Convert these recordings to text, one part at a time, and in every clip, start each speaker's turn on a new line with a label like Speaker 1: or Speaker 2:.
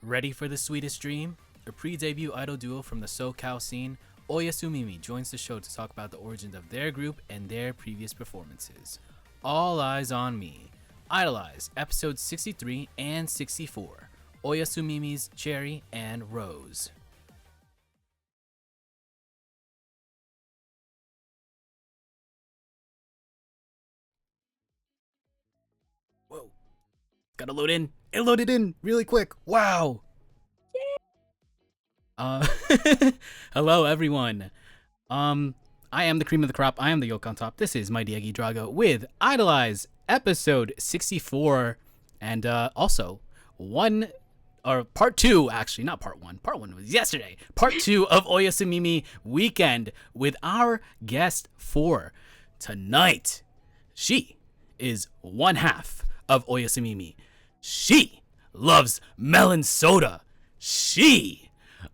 Speaker 1: Ready for the sweetest dream? A pre-debut idol duo from the SoCal scene, Oyasumimi joins the show to talk about the origins of their group and their previous performances. All Eyes on Me. Idoleyez, episodes 63 and 64. Oyasumimi's Cherry and Rose. Whoa. Gotta load in. It loaded in really quick. Wow. Uh, hello everyone. I am the cream of the crop. I am the yolk on top. This is my Diego Drago with Idoleyez episode 64, and also part two. Actually, not part one. Part one was yesterday. Part two of Oyasumimi Weekend with our guest for tonight. She is one half of Oyasumimi. She loves melon soda. She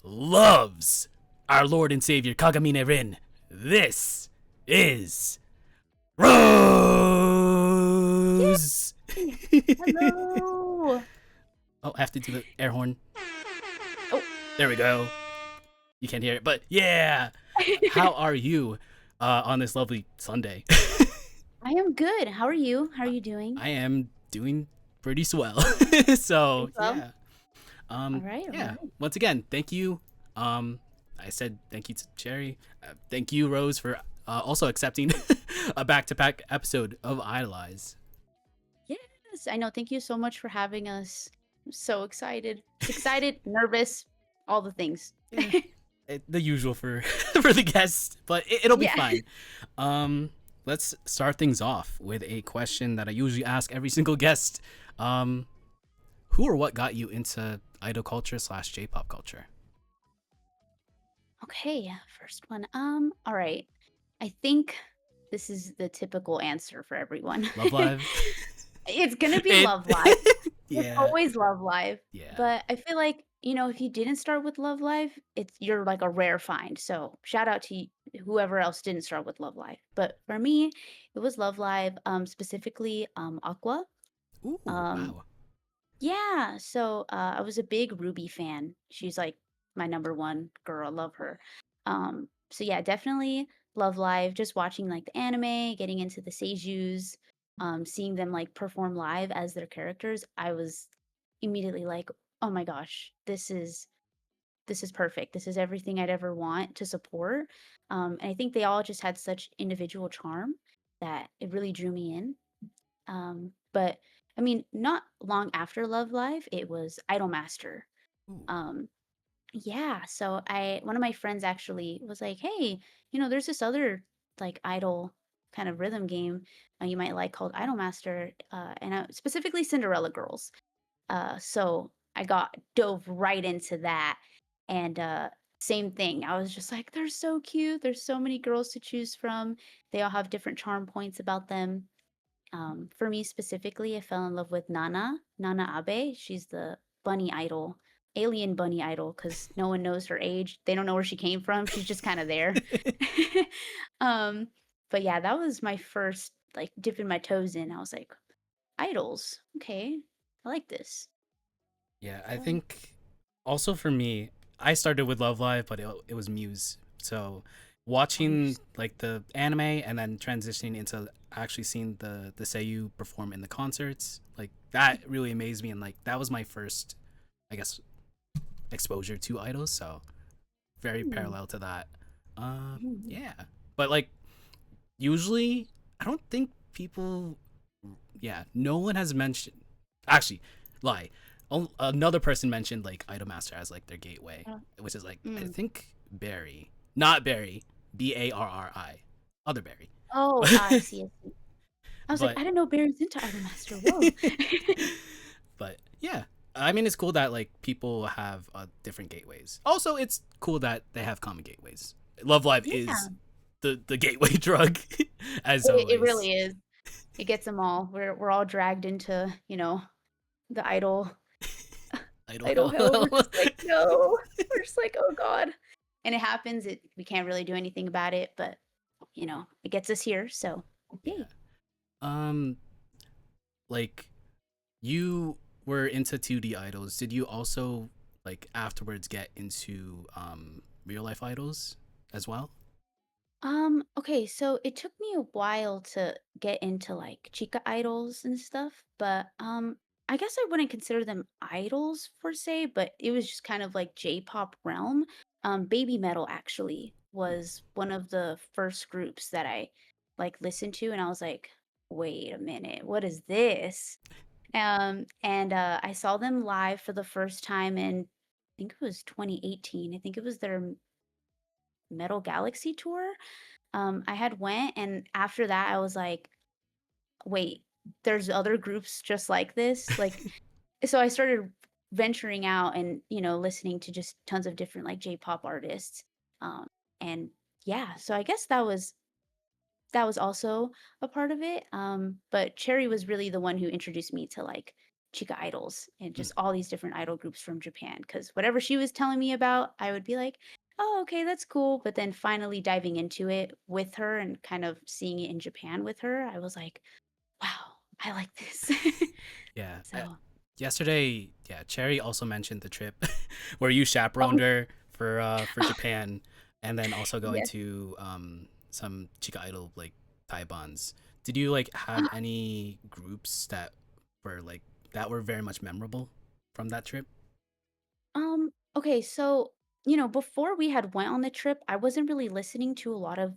Speaker 1: loves our Lord and Savior Kagamine Rin. This is Rose.
Speaker 2: Hello.
Speaker 1: Oh, I have to do the air horn.
Speaker 2: Oh,
Speaker 1: there we go. You can't hear it, but yeah. How are you on this lovely Sunday?
Speaker 2: I am good. How are you? How are you doing?
Speaker 1: I am doing pretty swell. So yeah.
Speaker 2: All right.
Speaker 1: Yeah.
Speaker 2: All right.
Speaker 1: Once again, thank you. I said thank you to Cherry. Thank you, Rose, for also accepting a back-to-back episode of Idoleyez.
Speaker 2: Yes, I know. Thank you so much for having us. I'm so excited. Excited, nervous, all the things.
Speaker 1: Yeah. The usual for for the guests, but it'll be
Speaker 2: Yeah.
Speaker 1: fine. Let's start things off with a question that I usually ask every single guest. Who or what got you into idol culture / J-pop culture?
Speaker 2: Okay, first one. All right. I think this is the typical answer for everyone.
Speaker 1: Love Live?
Speaker 2: It's gonna be
Speaker 1: It-
Speaker 2: Love Live. It's
Speaker 1: Yeah.
Speaker 2: always Love Live.
Speaker 1: Yeah.
Speaker 2: But I feel like, if you didn't start with Love Live, you're like a rare find. So shout out to whoever else didn't start with Love Live. But for me, it was Love Live, specifically Aqua.
Speaker 1: Ooh,
Speaker 2: Um,
Speaker 1: wow.
Speaker 2: yeah, so I was a big Ruby fan. She's like my number one girl. I love her. So yeah, definitely Love Live. Just watching like the anime, getting into the seiyus, seeing them like perform live as their characters. I was immediately like, oh my gosh, this is perfect. This is everything I'd ever want to support. And I think they all just had such individual charm that it really drew me in. But I mean, not long after Love Live, it was Idolmaster.
Speaker 1: Ooh.
Speaker 2: Um, yeah, so one of my friends actually was like, "Hey, there's this other like idol kind of rhythm game you might like called Idolmaster, and specifically Cinderella Girls." So I got dove right into that, and same thing. I was just like, "They're so cute. There's so many girls to choose from. They all have different charm points about them." For me specifically, I fell in love with Nana Abe. She's the bunny idol, alien bunny idol, because no one knows her age. They don't know where she came from. She's just kind of there. um, but yeah, that was my first like dipping my toes in. I was like, idols, okay, I like this.
Speaker 1: Yeah, I
Speaker 2: So
Speaker 1: think also for me, I started with Love Live, but it was Muse. So watching like the anime and then transitioning into actually seeing the Seiyu perform in the concerts, like that really amazed me, and like that was my first, I guess, exposure to idols. So very
Speaker 2: mm,
Speaker 1: parallel to that.
Speaker 2: mm,
Speaker 1: Yeah, but like usually I don't think people, yeah, no one has mentioned, actually, lie, another person mentioned like Idolmaster as like their gateway,
Speaker 2: uh,
Speaker 1: which is like I
Speaker 2: mm.
Speaker 1: think Barry, not Barry, Barri, other Barry.
Speaker 2: Oh, I see. I see. I was like,
Speaker 1: But
Speaker 2: I didn't know Barry's into Idolmaster. Whoa.
Speaker 1: but yeah, I mean it's cool that like people have different gateways. Also, it's cool that they have common gateways. Love Live
Speaker 2: Yeah,
Speaker 1: is the gateway drug, as
Speaker 2: it
Speaker 1: always.
Speaker 2: really is. It gets them all. We're all dragged into, the
Speaker 1: Idol
Speaker 2: idol hell. We're
Speaker 1: hell.
Speaker 2: just like, no. We're just like, oh God. And it happens. We can't really do anything about it, but it gets us here. So
Speaker 1: Yeah.
Speaker 2: yay.
Speaker 1: Um, like you were into 2D idols. Did you also like afterwards get into real life idols as well?
Speaker 2: Okay, so it took me a while to get into like chica idols and stuff, but I guess I wouldn't consider them idols per se, but it was just kind of like J-pop realm. Baby Metal actually was one of the first groups that I like listened to and I was like, "Wait a minute, what is this?" And I saw them live for the first time in I think it was 2018. I think it was their Metal Galaxy tour. I had went, and after that, I was like, "Wait, there's other groups just like this?" Like, so I started venturing out and, listening to just tons of different, like, J-pop artists, and yeah, so I guess that was also a part of it, but Cherry was really the one who introduced me to, like, Chica idols and
Speaker 1: Mm,
Speaker 2: just all these different idol groups from Japan. Because whatever she was telling me about, I would be like, "Oh, okay, that's cool," but then finally diving into it with her and kind of seeing it in Japan with her, I was like, "Wow, I like this."
Speaker 1: yeah.
Speaker 2: So
Speaker 1: Yesterday, yeah, Cherry also mentioned the trip where you chaperoned
Speaker 2: oh,
Speaker 1: her for Japan, and then also going
Speaker 2: yes.
Speaker 1: to some Chica Idol like Taibans. Did you like have any groups were like that were very much memorable from that trip?
Speaker 2: Okay, so, before we had went on the trip, I wasn't really listening to a lot of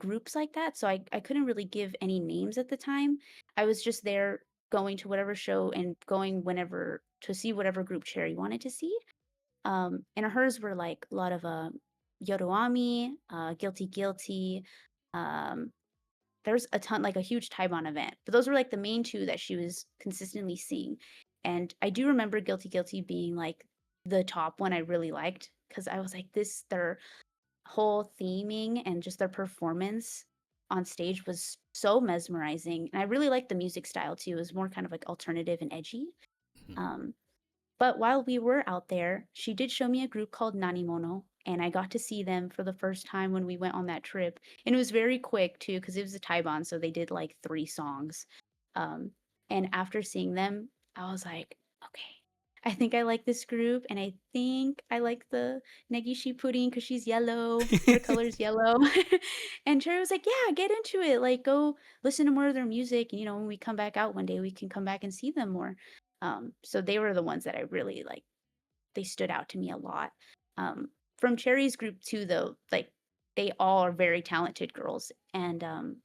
Speaker 2: groups like that, so I couldn't really give any names at the time. I was just there going to whatever show and going whenever to see whatever group Cherry wanted to see. And hers were like a lot of Yoruami, Guilty Guilty, um, there's a ton like, a huge Taiban event, but those were, like, the main 2 that she was consistently seeing, and I do remember Guilty Guilty being, like, the top one I really liked because I was like, this their whole theming and just their performance on stage was so mesmerizing, and I really liked the music style too, it was more kind of, like, alternative and edgy,
Speaker 1: Mhm.
Speaker 2: um but while we were out there, she did show me a group called Nanimono, and I got to see them for the first time when we went on that trip. And it was very quick too, because it was a Taiban, so they did like 3 songs. Um, and after seeing them, I was like, okay, I think I like this group, and I think I like the Negishi pudding because she's yellow. Her color's yellow. And Cherry was like, yeah, get into it. Like, go listen to more of their music. And, when we come back out one day, we can come back and see them more. So they were the ones that I really like they stood out to me a lot. From Cherry's group too, though, like they all are very talented girls, and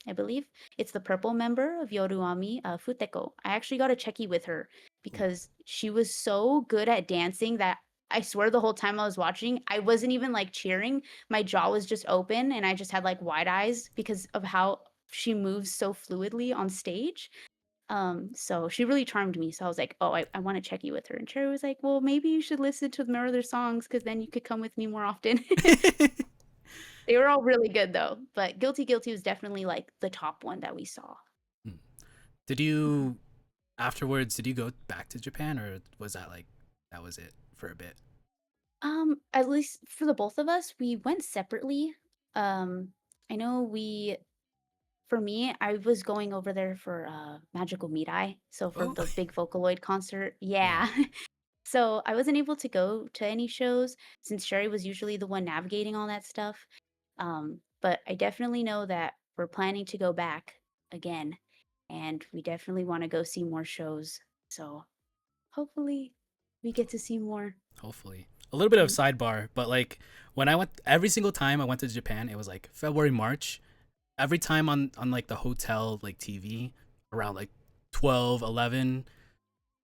Speaker 2: I believe it's the purple member of Yoruami, Futeko. I actually got a checky with her
Speaker 1: Ooh.
Speaker 2: because she was so good at dancing that I swear the whole time I was watching, I wasn't even like cheering. My jaw was just open, and I just had like wide eyes because of how she moves so fluidly on stage. So she really charmed me, so I was like, "Oh, I wanna check you with her," and Cherry was like, "Well, maybe you should listen to more of their songs, because then you could come with me more often." They were all really good though, but Guilty Guilty was definitely, like, the top one that we saw.
Speaker 1: Hmm. Did
Speaker 2: Mhm.
Speaker 1: you afterwards? Did you go back to Japan, or was that like that was it for a bit?
Speaker 2: At least for the both of us, we went separately. I know for me, I was going over there for, Magical Mirai, so for
Speaker 1: Oh,
Speaker 2: the big Vocaloid concert.
Speaker 1: yeah.
Speaker 2: Yeah. So, I wasn't able to go to any shows since Sherry was usually the one navigating all that stuff. But I definitely know that we're planning to go back again, and we definitely wanna go see more shows. So, hopefully, we get to see more.
Speaker 1: Hopefully. A little bit of
Speaker 2: Mm.
Speaker 1: sidebar, but like when I went every single time I went to Japan, it was like February, March. Every time on like the hotel like TV around like 12, 11,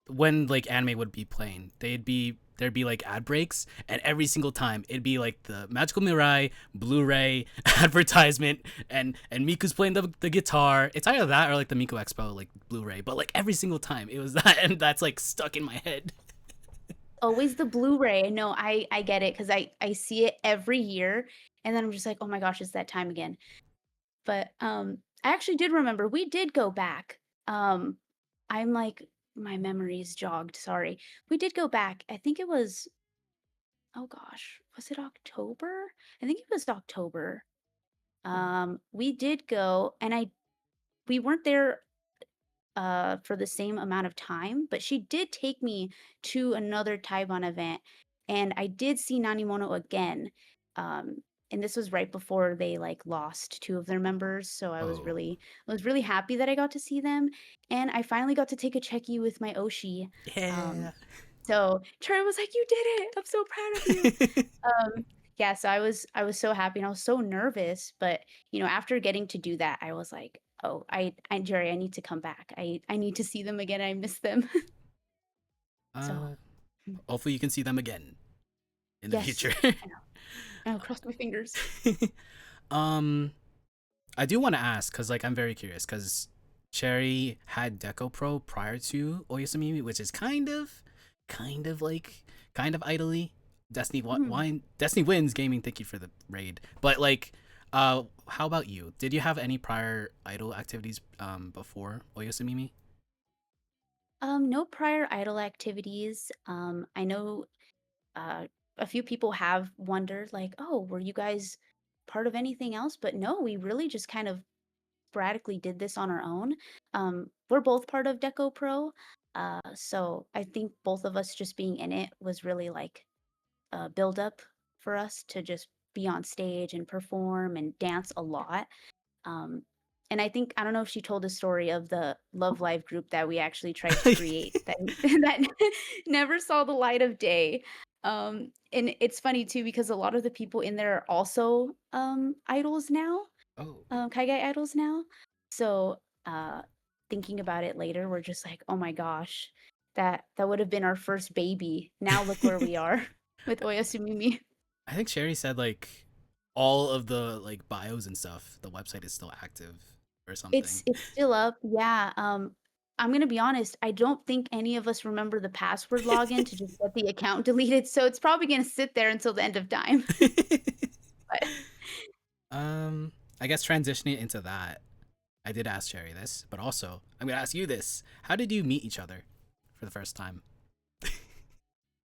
Speaker 1: when like anime would be playing, there'd be like ad breaks, and every single time it'd be like the Magical Mirai Blu-ray advertisement, and Miku's playing the guitar. It's either that or like the Miku Expo like Blu-ray, but like every single time it was that, and that's like stuck in my head.
Speaker 2: Always the Blu-ray. No, I get it because I see it every year, and then I'm just like, "Oh my gosh, it's that time again." But, I actually did remember, we did go back. I'm like my memory's jogged, sorry. We did go back. I think it was oh gosh, was it October? I think it was October. We did go, and I we weren't there, for the same amount of time, but she did take me to another Taiwan event, And I did see Nanimono again, um, and this was right before they, like, lost 2 of their members, so
Speaker 1: Oh,
Speaker 2: I was really happy that I got to see them, and I finally got to take a Checky with my Oshi, um,
Speaker 1: yeah.
Speaker 2: so Troy was like, "You did it! I'm so proud of you." Um, yeah, so I was so happy and I was so nervous, but, after getting to do that, I was like, "Oh, Jerry, I need to come back. I need to see them again, I miss them." So,
Speaker 1: uh,
Speaker 2: mm,
Speaker 1: hopefully you can see them again in the
Speaker 2: yes,
Speaker 1: future.
Speaker 2: I know. I crossed my fingers.
Speaker 1: um, I do want to ask because like I'm very curious because Cherry had Deco Pro prior to Oyasumimi, which is kind of idly. Destiny
Speaker 2: Mhm.
Speaker 1: wine Destiny wins gaming. Thank you for the raid. But like, how about you? Did you have any prior idol activities before Oyasumimi?
Speaker 2: No prior idol activities. I know uh, a few people have wondered, like, oh, were you guys part of anything else? But no, we really just kind of sporadically did this on our own. We're both part of Deco Pro. So I think both of us just being in it was really like a build up for us to just be on stage and perform and dance a lot. Um, and I think I don't know if she told the story of the Love Live group that we actually tried to create that that never saw the light of day. And it's funny too because a lot of the people in there are also idols now,
Speaker 1: Oh,
Speaker 2: Kaigai idols now. So uh, thinking about it later, we're just like, oh my gosh, that would have been our first baby. Now look where we are with Oyasumimi.
Speaker 1: I think Sherry said like all of the like bios and stuff. The website is still active or something.
Speaker 2: It's still up, yeah, I'm gonna be honest, I don't think any of us remember the password login to just get the account deleted, so it's probably gonna sit there until the end of time. But
Speaker 1: um, I guess transitioning into that, I did ask Cherry this, but also I'm gonna ask you this: how did you meet each other for the first time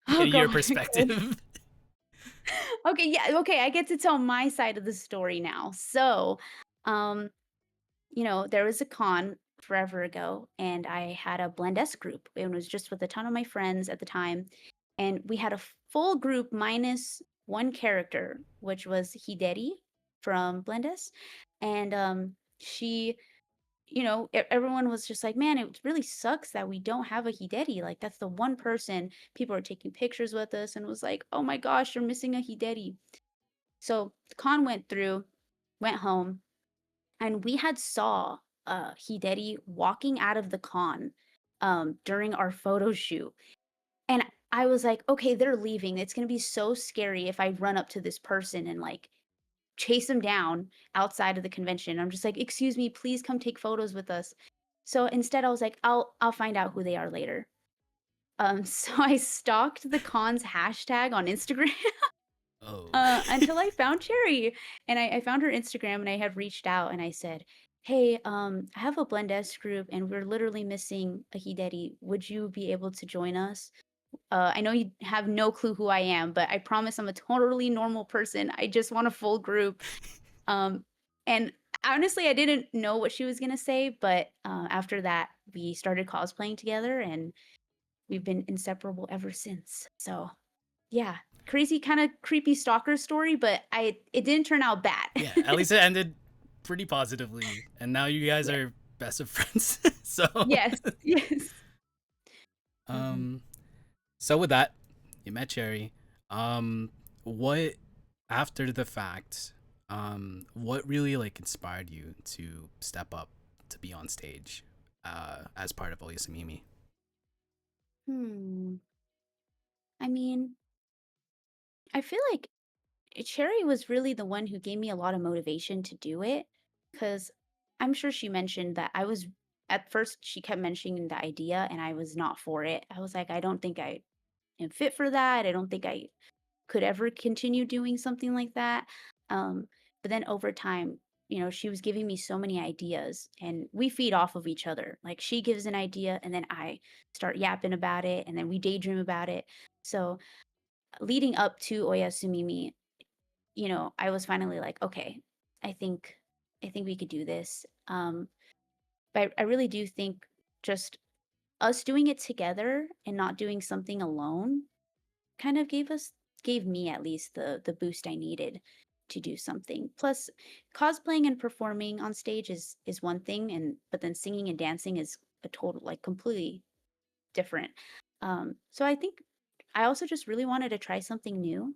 Speaker 2: oh
Speaker 1: in your
Speaker 2: god, okay.
Speaker 1: perspective?
Speaker 2: Okay, yeah, okay, I get to tell my side of the story now. So, um, there was a con forever ago, and I had a Blend S group. It was just with a ton of my friends at the time, and we had a full group minus one character, which was Hideri from Blend S, and she. Everyone was just like, man, it really sucks that we don't have a Hideri. Like, that's the one person people are taking pictures with us, and was like, oh my gosh, you're missing a Hideri. So the con went through, went home, and we had saw Hideri walking out of the con during our photo shoot. And I was like, okay, they're leaving. It's gonna be so scary if I run up to this person and like chase them down outside of the convention. I'm just like, excuse me, please come take photos with us. So instead I was like, I'll find out who they are later. So I stalked the con's hashtag on Instagram
Speaker 1: Oh,
Speaker 2: until I found Cherry, and I found her Instagram, and I had reached out, and I said, "Hey, I have a Blend S group, and we're literally missing a Hideri. Would you be able to join us? I know you have no clue who I am, but I promise I'm a totally normal person. I just want a full group." Um, and honestly, I didn't know what she was gonna say, but after that, we started cosplaying together, and we've been inseparable ever since. So yeah, crazy kinda creepy stalker story, but I it didn't turn out bad.
Speaker 1: yeah. At least it ended pretty positively, and now you guys
Speaker 2: Yeah.
Speaker 1: are best of friends. So,
Speaker 2: Yes, yes. Mhm.
Speaker 1: um, so with that, you met Cherry. Um, what after the fact? What really like inspired you to step up to be on stage, as part of Oyasumimi?
Speaker 2: Hmm. I mean, I feel like Cherry was really the one who gave me a lot of motivation to do it, because 'cause I'm sure she mentioned that I was at first, she kept mentioning the idea, and I was not for it. I was like, "I don't think I am fit for that. I don't think I could ever continue doing something like that." Um, but then over time, she was giving me so many ideas and we feed off of each other. Like she gives an idea and then I start yapping about it and then we daydream about it. So leading up to Oyasumimi, I was finally like, okay, I think I think we could do this. But I really do think just us doing it together and not doing something alone kind of gave me at least the boost I needed to do something. Plus, cosplaying and performing on stage is one thing, and but then singing and dancing is a total like completely different. So I think I also just really wanted to try something new.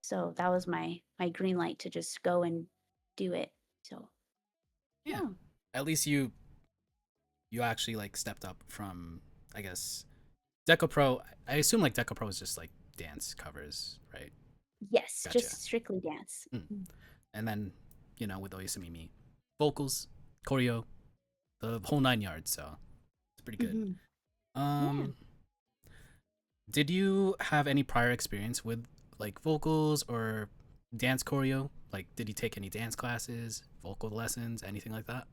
Speaker 2: So that was my green light to just go and do it. So
Speaker 1: Yeah.
Speaker 2: yeah.
Speaker 1: At least you actually like stepped up from, I guess, Deco Pro. I assume like Deco Pro is just like dance covers, right?
Speaker 2: Yes,
Speaker 1: Gotcha.
Speaker 2: just strictly dance.
Speaker 1: Mm. And then, with Oyasumimi, vocals, choreo, the whole 9 yards. So it's pretty good.
Speaker 2: Mm-hmm. Yeah.
Speaker 1: Um, did you have any prior experience with like vocals or dance choreo? Like, did you take any dance classes, vocal lessons, anything like that?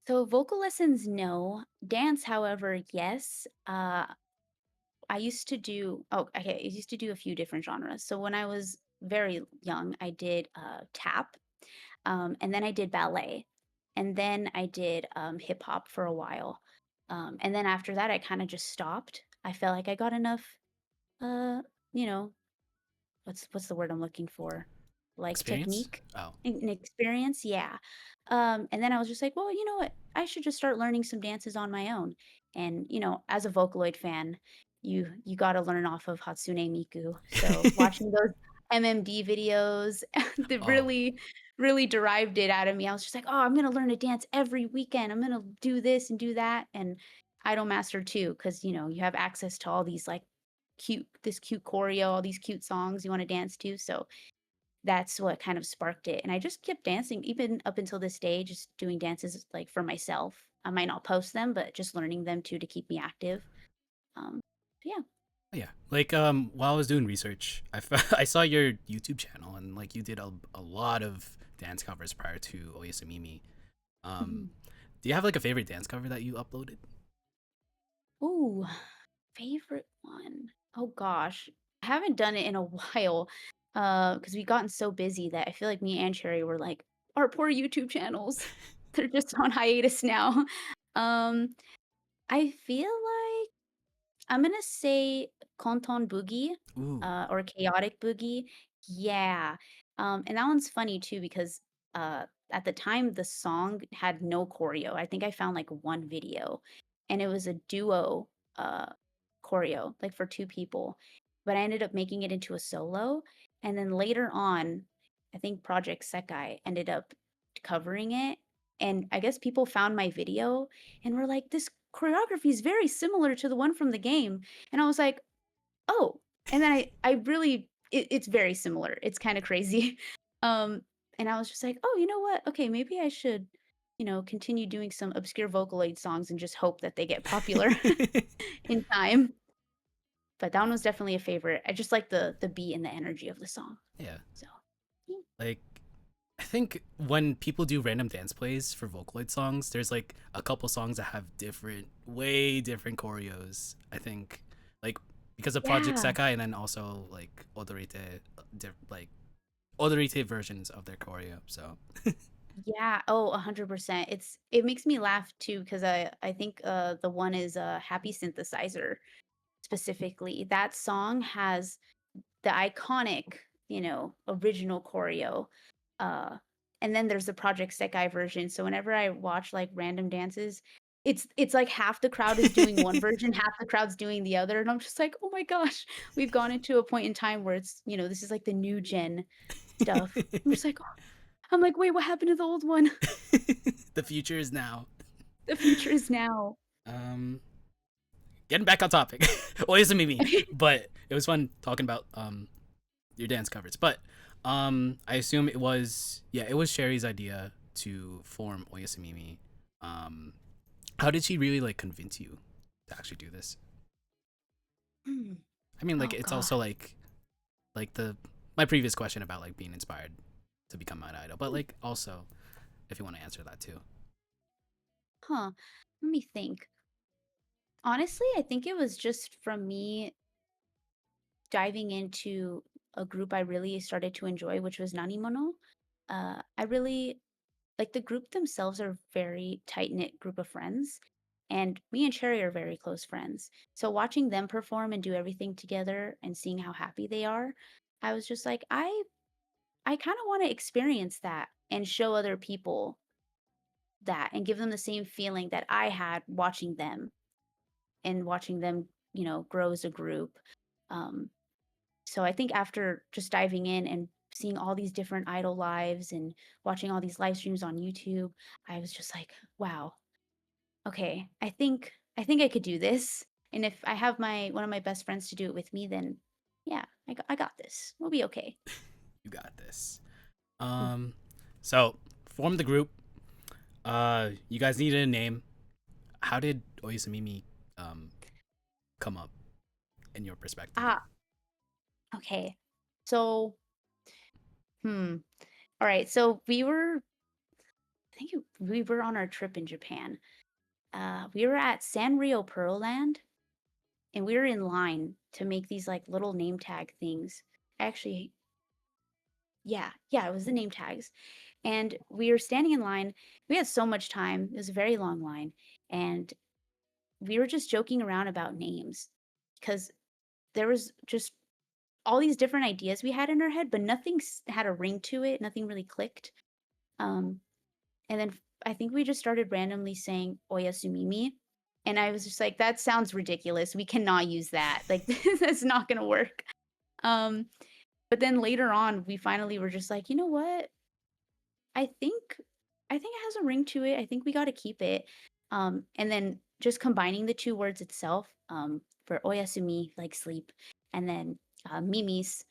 Speaker 2: So vocal lessons, no. Dance, however, yes. I used to do okay, I used to do a few different genres. So when I was very young, I did tap, and then I did ballet, and then I did hip hop for a while. And then after that I kind of just stopped. I felt like I got enough uh, you know, what's the word I'm looking for? Like
Speaker 1: Experience?
Speaker 2: technique
Speaker 1: Oh,
Speaker 2: and experience, yeah. And then I was just like, well, you know what? I should just start learning some dances on my own. And as a Vocaloid fan, you got to learn off of Hatsune Miku. So watching those MMD videos, that
Speaker 1: oh,
Speaker 2: really derived it out of me. I was just like, oh, I'm gonna learn to dance every weekend. I'm gonna do this and do that. And Idol Master too, because you have access to all these like cute choreo, all these cute songs you want to dance to. So that's what kind of sparked it. And I just kept dancing even up until this day, just doing dances like for myself. I might not post them, but just learning them too to keep me active. Um, yeah.
Speaker 1: yeah. Like while I was doing research, I saw your YouTube channel and like you did a lot of dance covers prior to Oyasumimi. Um,
Speaker 2: Mhm.
Speaker 1: do you have like a favorite dance cover that you uploaded?
Speaker 2: Ooh, favorite one. Oh gosh. I haven't done it in a while. Because we've gotten so busy that I feel like me and Cherry were like, our poor YouTube channels. They're just on hiatus now. Um, I feel like I'm gonna say Canton Boogie,
Speaker 1: Ooh,
Speaker 2: or Chaotic Boogie. Yeah. And that one's funny too because at the time the song had no choreo. I think I found like one video and it was a duo uh choreo, like for two people. But I ended up making it into a solo. And then later on, I think Project Sekai ended up covering it. And I guess people found my video and were like, this choreography is very similar to the one from the game. And I was like, oh. And then I really it's very similar. It's kind of crazy. Um, and I was just like, oh, you know what? Okay, maybe I should, continue doing some obscure Vocaloid songs and just hope that they get popular in time. But that one was definitely a favorite. I just like the beat and the energy of the song.
Speaker 1: yeah.
Speaker 2: So yeah.
Speaker 1: Like I think when people do random dance plays for Vocaloid songs, there's like a couple songs that have way different choreos. I think, like because of Project
Speaker 2: Yeah.
Speaker 1: Sekai, and then also like like odorite versions of their choreo. So
Speaker 2: Yeah. Oh, 100%. It makes me laugh too because I think the one is Happy Synthesizer specifically. That song has the iconic, original choreo. Uh, and then there's the Project Sekai version. So whenever I watch like random dances, it's like half the crowd is doing one version, half the crowd's doing the other. And I'm just like, oh my gosh, we've gone into a point in time where it's, this is like the new gen stuff. I'm just like, I'm like, wait, what happened to the old one?
Speaker 1: the future is now.
Speaker 2: The future is now.
Speaker 1: Um, Getting back on topic. Oyasumimi, but it was fun talking about your dance covers. But I assume it was Sherry's idea to form Oyasumimi. Um, how did she really like convince you to actually do this?
Speaker 2: Hmm.
Speaker 1: I mean, like
Speaker 2: Oh
Speaker 1: it's also
Speaker 2: gosh.
Speaker 1: like the my previous question about like being inspired to become an idol, but like also if you want to answer that too.
Speaker 2: Huh. Let me think. Honestly, I think it was just from me diving into a group I really started to enjoy, which was Nanimono. I really like the group themselves are very tight knit group of friends, And me and Cherry are very close friends. So watching them perform and do everything together and seeing how happy they are, I was just like, I kind of want to experience that and show other people that and give them the same feeling that I had watching them and watching them, grow as a group. Um, so I think after just diving in and seeing all these different idol lives and watching all these live streams on YouTube, I was just like, wow, okay, I think I could do this. And if I have my one of my best friends to do it with me, then yeah, I got this. We'll be okay.
Speaker 1: You got this.
Speaker 2: Mm.
Speaker 1: So form the group. You guys needed a name. How did Oyasumimi um come up in your perspective?
Speaker 2: Ah, okay. So, all right. So we were on our trip in Japan. We were at Sanrio Pearl Land, and we were in line to make these like little name tag things. Actually, yeah, it was the name tags. And we were standing in line. We had so much time. It was a very long line. And we were just joking around about names because there was just all these different ideas we had in our head, but nothing had a ring to it. Nothing really clicked. Um, and then I think we just started randomly saying Oyasumimi. And I was just like, that sounds ridiculous. We cannot use that. Like, that's not going to work. Um, but then later on, we finally were just like, you know what? I think I think it has a ring to it. I think we gotta keep it. And then just combining the 2 words itself, for oyasumi, like sleep, and then, mimis,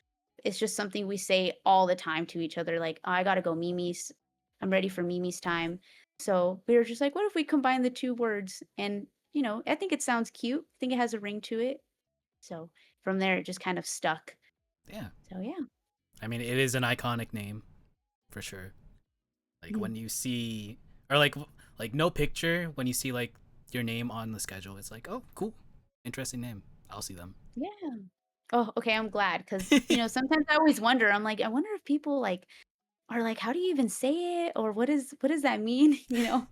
Speaker 2: it's just something we say all the time to each other, like, "Oh, I gotta go mimis. I'm ready for mimis time." So, we were just like, "What if we combine the 2 words?" And, I think it sounds cute. I think it has a ring to it. So, from there, it just kind of stuck.
Speaker 1: Yeah,
Speaker 2: So, yeah.
Speaker 1: I mean it is an iconic name for sure. Like
Speaker 2: Mhm.
Speaker 1: when you see or like no picture when you see like your name on the schedule, it's like oh cool, interesting name. I'll see them.
Speaker 2: Yeah. Oh, okay, I'm glad because sometimes I always wonder, I'm like, I wonder if people, like, are like, "How do you even say it?" Or what does that mean?" You know?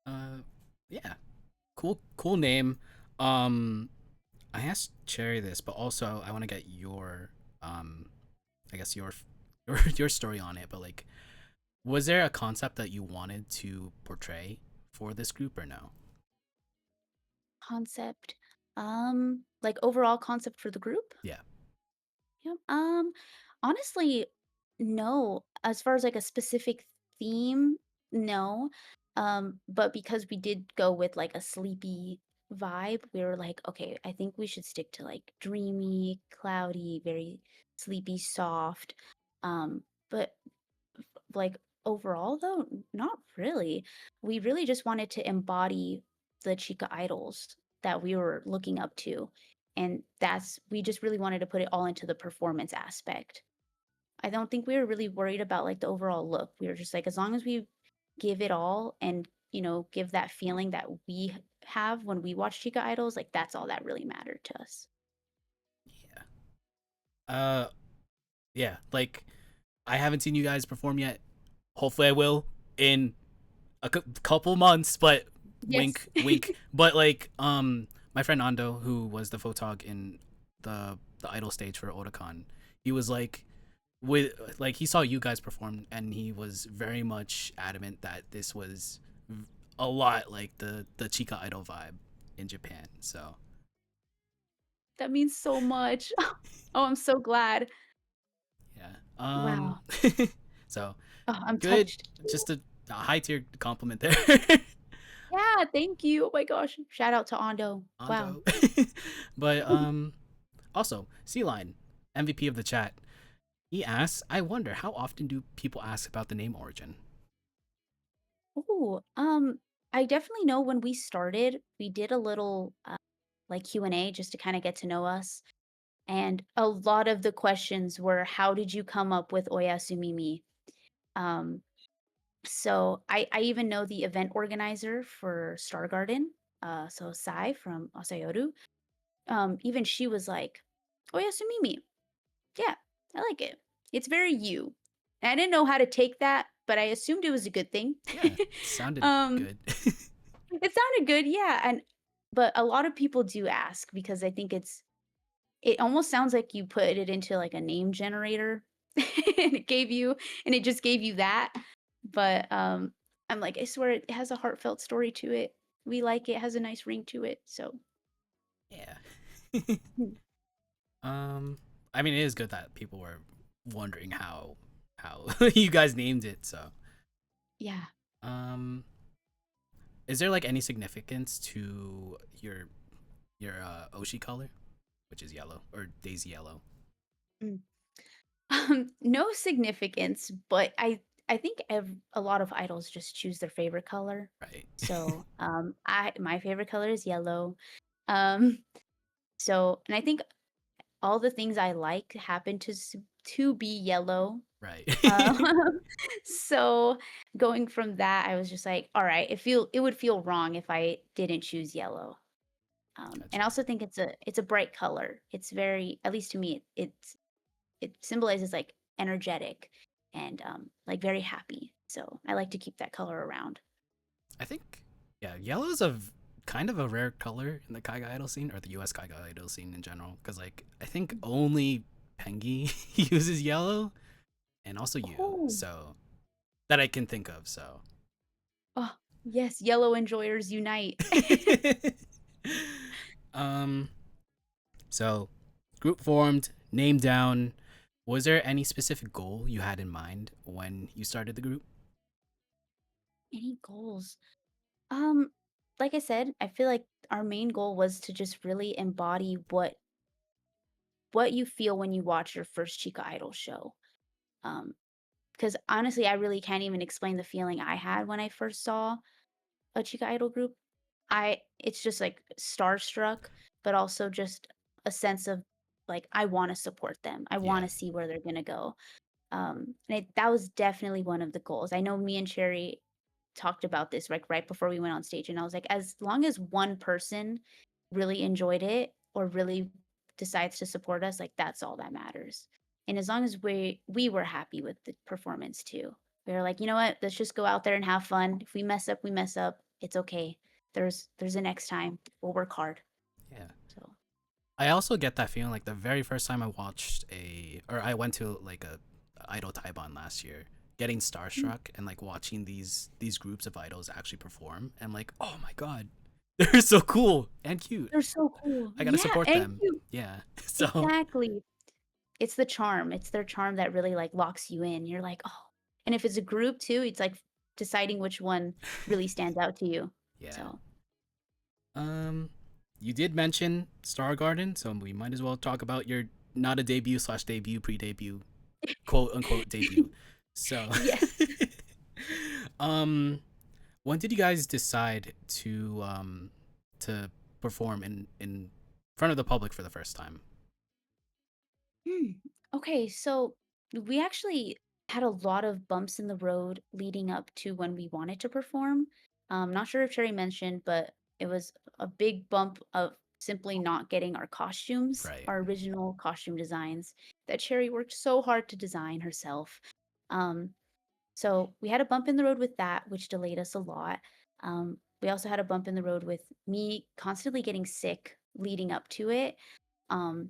Speaker 1: uh, yeah, cool name. Um, I asked Cherry this, but also I want to get your um, I guess your story on it. But like, was there a concept that you wanted to portray for this group or no?
Speaker 2: Concept, like, overall concept for the group?
Speaker 1: Yeah,
Speaker 2: Yep, honestly, no. As far as, like, a specific theme, no, but because we did go with, like, a sleepy vibe, we were like, "Okay, I think we should stick to, like, dreamy, cloudy, very sleepy, soft," but like, overall though, not really. We really just wanted to embody the chica idols that we were looking up to, and that's we just really wanted to put it all into the performance aspect. I don't think we were really worried about, like, the overall look. We were just like, as long as we give it all and, give that feeling that we have when we watch chica idols, like, that's all that really mattered to us.
Speaker 1: yeah. Uh, yeah. Like I haven't seen you guys perform yet. Hopefully, I will in a couple months. But
Speaker 2: Yes.
Speaker 1: wink, wink. But like, my friend Ando, who was the photog in the idol stage for Otakon, he was like, with like he saw you guys perform, and he was very much adamant that this was a lot like the Chica idol vibe in Japan. So
Speaker 2: That means so much. Oh, I'm so glad.
Speaker 1: yeah.
Speaker 2: Wow.
Speaker 1: So
Speaker 2: Oh, I'm
Speaker 1: good.
Speaker 2: touched.
Speaker 1: Just a high tier compliment there.
Speaker 2: Yeah, thank you. Oh my gosh. Shout out to Ando. Wow.
Speaker 1: Ando. But also, Sea Line, MVP of the chat. He asks, I wonder how often do people ask about the name origin?
Speaker 2: Ooh, I definitely know when we started, we did a little like Q&A just to kind of get to know us. And a lot of the questions were, how did you come up with Oyasumimi? Um, so I even know the event organizer for Star Garden, so Sai from Asayoru. Even she was like, Oyasumimi. Yeah, I like it. It's very you. And I didn't know how to take that, but I assumed it was a good thing.
Speaker 1: Yeah, it sounded
Speaker 2: um,
Speaker 1: good.
Speaker 2: It sounded good, yeah, and but a lot of people do ask because I think it almost sounds like you put it into, like, a name generator, and it just gave you that, but, I'm like, "I swear it has a heartfelt story to it. We like it, has a nice ring to it," so
Speaker 1: Yeah.
Speaker 2: hmm,
Speaker 1: um, I mean, it is good that people were wondering how you guys named it. So,
Speaker 2: yeah.
Speaker 1: um, is there like any significance to your Oshi color, which is yellow or Daisy yellow?
Speaker 2: Mm. No significance, but I think a lot of idols just choose their favorite color.
Speaker 1: Right.
Speaker 2: So, I my favorite color is yellow. Um, so and I think all the things I like happen to be yellow.
Speaker 1: Right.
Speaker 2: Um, so going from that, I was just like, all right, it would feel wrong if I didn't choose yellow. And I
Speaker 1: Gotcha.
Speaker 2: also think it's a bright color. It's very, at least to me, it symbolizes like energetic and like very happy. So I like to keep that color around.
Speaker 1: I think yeah, yellow is kind of a rare color in the Kaiga idol scene or the U.S. Kaiga idol scene in general. Because like I think only Pengi uses yellow, and also you.
Speaker 2: Oh,
Speaker 1: So that I can think of. So
Speaker 2: oh yes, yellow enjoyers unite.
Speaker 1: um, so group formed, name down. Was there any specific goal you had in mind when you started the group?
Speaker 2: Any goals? Um, like I said, I feel like our main goal was to just really embody what you feel when you watch your first Chica Idol show. Because honestly, I really can't even explain the feeling I had when I first saw a Chica Idol group. It's just like starstruck, but also just a sense of like I want to support them. I want
Speaker 1: Yeah,
Speaker 2: to see where they're gonna go. That was definitely one of the goals. I know me and Cherry talked about this like right before we went on stage, and I was like, as long as one person really enjoyed it or really decides to support us, like that's all that matters. And as long as we were happy with the performance too, we were like, you know what, let's just go out there and have fun. If we mess up, we mess up. It's okay. There's a next time. We'll work hard.
Speaker 1: yeah.
Speaker 2: So
Speaker 1: I also get that feeling like the very first time I went to like a idol Taiban last year, getting
Speaker 2: mm,
Speaker 1: starstruck and like watching these groups of idols actually perform and like, oh my god, they're so cool and cute.
Speaker 2: they're so cool.
Speaker 1: I gotta
Speaker 2: Yeah,
Speaker 1: support
Speaker 2: and
Speaker 1: them.
Speaker 2: cute.
Speaker 1: Yeah. So
Speaker 2: Exactly. It's the charm. It's their charm that really, like, locks you in. You're like, "Oh." And if it's a group too, it's like deciding which one really stands out to you.
Speaker 1: yeah.
Speaker 2: So
Speaker 1: Um, you did mention Star Garden, so we might as well talk about your not a debut slash debut pre-debut quote unquote debut. So,
Speaker 2: yes.
Speaker 1: um, when did you guys decide to perform in front of the public for the first time?
Speaker 2: Hmm. Okay, so we actually had a lot of bumps in the road leading up to when we wanted to perform. Not sure if Sherry mentioned, but it was a big bump of simply not getting our costumes,
Speaker 1: Right.
Speaker 2: our original costume designs that Sherry worked so hard to design herself. Um, So we had a bump in the road with that, which delayed us a lot. We also had a bump in the road with me constantly getting sick leading up to it. Um,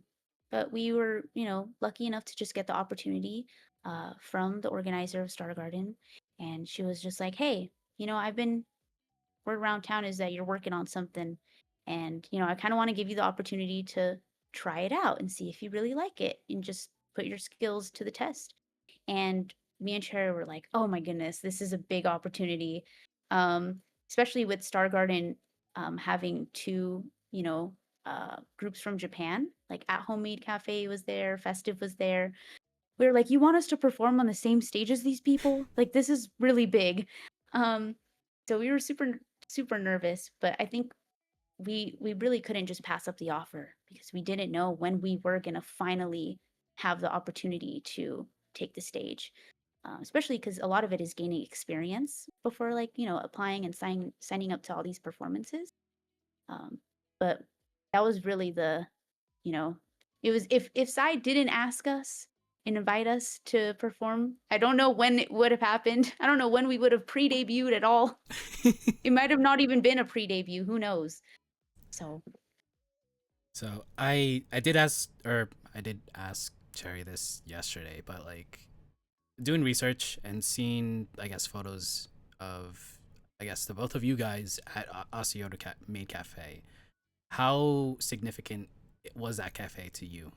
Speaker 2: but we were, lucky enough to just get the opportunity from the organizer of Star Garden. And she was just like, hey, I've been, word around town is that you're working on something. And, I kind of want to give you the opportunity to try it out and see if you really like it and just put your skills to the test. And me and Cherry were like, "Oh my goodness, this is a big opportunity." Especially with Star Garden having two, groups from Japan. Like At Home Made Cafe was there, Festive was there. We were like, "You want us to perform on the same stage as these people? Like this is really big." Um, so we were super nervous, but I think we really couldn't just pass up the offer because we didn't know when we were gonna finally have the opportunity to take the stage. Especially because a lot of it is gaining experience before, like, applying and signing up to all these performances. Um, but that was really the, you know, it was if Sai didn't ask us, invite us to perform. I don't know when it would have happened. I don't know when we would have pre-debuted at all. It might have not even been a pre-debut, who knows? So,
Speaker 1: So I did ask Cherry this yesterday, but like doing research and seeing I guess photos of I guess the both of you guys at Asiyoto Maid Cafe. How significant was that cafe to you?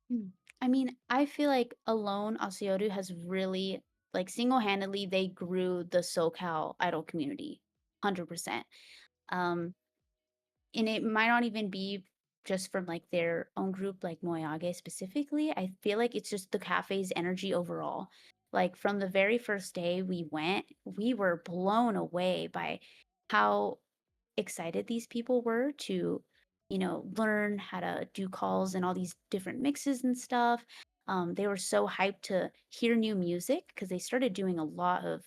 Speaker 2: hmm, I mean, I feel like alone, Asiodu has really, like, single-handedly, they grew the SoCal idol community, 100%. Um, and it might not even be just from, like, their own group, like Moyage specifically. I feel like it's just the cafe's energy overall. Like, from the very first day we went, we were blown away by how excited these people were to, learn how to do calls and all these different mixes and stuff. They were so hyped to hear new music because they started doing a lot of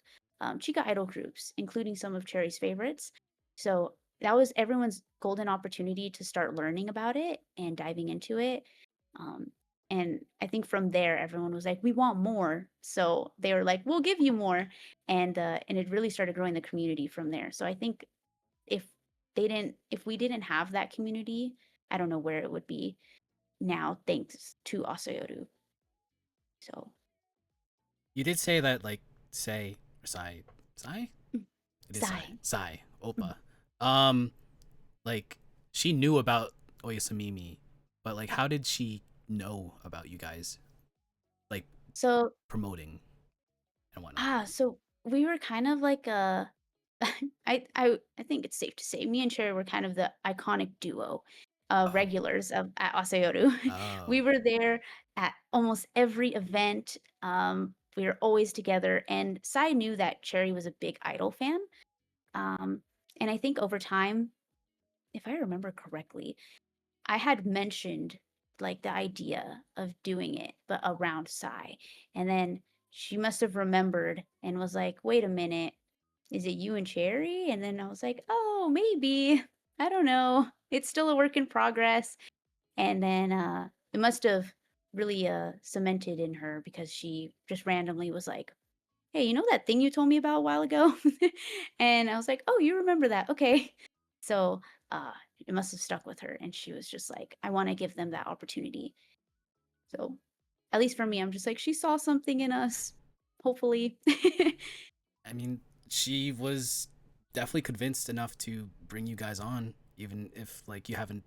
Speaker 2: Chica idol groups, including some of Cherry's favorites. So that was everyone's golden opportunity to start learning about it and diving into it. Um, and I think from there, everyone was like, "We want more." So they were like, "We'll give you more," and it really started growing the community from there. So I think if if we didn't have that community, I don't know where it would be now thanks to Asayoru. So,
Speaker 1: You did say that like say Sai
Speaker 2: mm,
Speaker 1: it is
Speaker 2: sigh.
Speaker 1: Sai
Speaker 2: Mm.
Speaker 1: Oppa. Like she knew about Oyasumimi, but like how did she know about you guys like
Speaker 2: So,
Speaker 1: promoting and whatnot?
Speaker 2: so we were kind of like a I think it's safe to say me and Cherry were kind of the iconic duo,
Speaker 1: Oh,
Speaker 2: regulars of at Asayoru. We
Speaker 1: oh,
Speaker 2: were there at almost every event. We were always together, and Sai knew that Cherry was a big Idol fan. Um, and I think over time, if I remember correctly, I had mentioned like the idea of doing it, but around Sai. And then she must have remembered and was like, wait a minute, is it you and Cherry? And then I was like, oh, maybe. I don't know. It's still a work in progress. And then it must have really cemented in her because she just randomly was like, hey, you know that thing you told me about a while ago? And I was like, oh, you remember that? Okay. So uh, it must have stuck with her. And she was just like, I want to give them that opportunity. So at least for me, I'm just like, she saw something in us, hopefully.
Speaker 1: I mean, she was definitely convinced enough to bring you guys on, even if like you haven't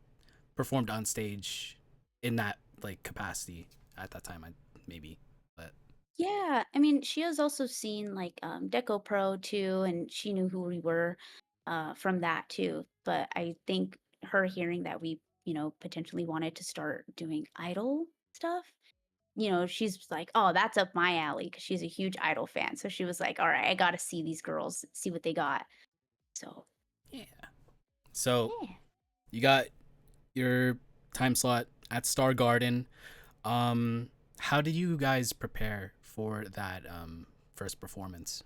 Speaker 1: performed on stage in that like capacity at that time. I maybe, but
Speaker 2: Yeah, I mean, she has also seen like Deco Pro too, and she knew who we were from that too. But I think her hearing that we, potentially wanted to start doing idol stuff, she's like, "Oh, that's up my alley," because she's a huge Idol fan. So she was like, "All right, I gotta see these girls, see what they got." So
Speaker 1: yeah. So
Speaker 2: yeah.
Speaker 1: you got your time slot at Star Garden. Um, how did you guys prepare for that first performance?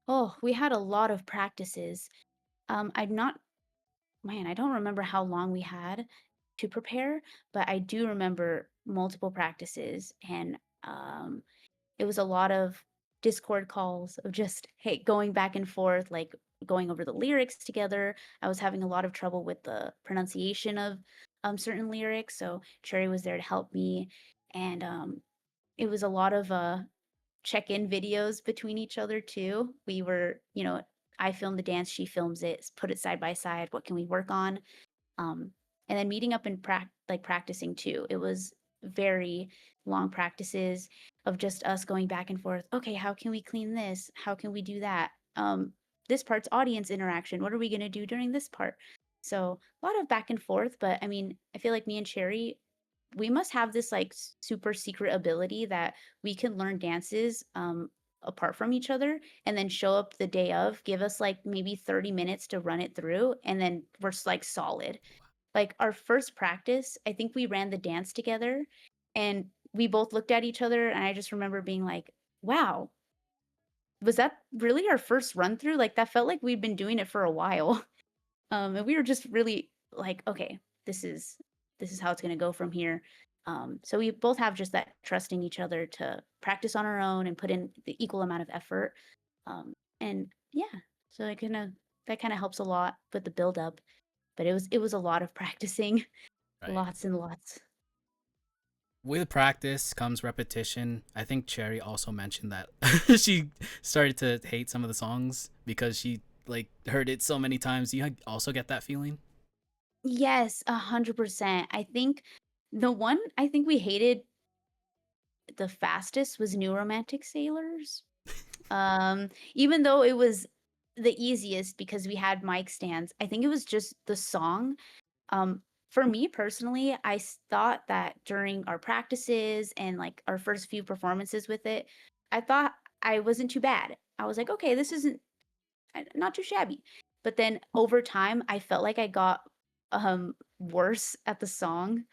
Speaker 2: Oh, we had a lot of practices. I'm not, man, I don't remember how long we had to prepare, but I do remember multiple practices, and it was a lot of Discord calls of just, hey, going back and forth, like going over the lyrics together. I was having a lot of trouble with the pronunciation of certain lyrics, so Cherry was there to help me, and it was a lot of check-in videos between each other too. We were, I film the dance, she films it, put it side by side. What can we work on? Um, and then meeting up and practicing too. It was very long practices of just us going back and forth. Okay, how can we clean this? How can we do that? This part's audience interaction. What are we gonna do during this part? So a lot of back and forth, but I mean, I feel like me and Cherry, we must have this like super secret ability that we can learn dances apart from each other and then show up the day of, give us like maybe 30 minutes to run it through, and then we're like solid. Like our first practice, I think we ran the dance together and we both looked at each other and I just remember being like, wow, was that really our first run through? Like that felt like we'd been doing it for a while. And we were just really like, okay, this is this is how it's going to go from here. So we both have just that trusting each other to practice on our own and put in the equal amount of effort. And yeah, so it kind of that kind of helps a lot with the build up. But it was a lot of practicing,
Speaker 1: Right.
Speaker 2: lots and lots.
Speaker 1: With practice comes repetition. I think Cherry also mentioned that she started to hate some of the songs because she like heard it so many times. Do you also get that feeling?
Speaker 2: Yes, 100%. I think the one I think we hated the fastest was New Romantic Sailors. Even though it was the easiest because we had mic stands, I think it was just the song. For me personally, thought that during our practices and like our first few performances with it, I thought I wasn't too bad. I was like, okay, this isn't not too shabby. But then over time, I felt like I got worse at the song,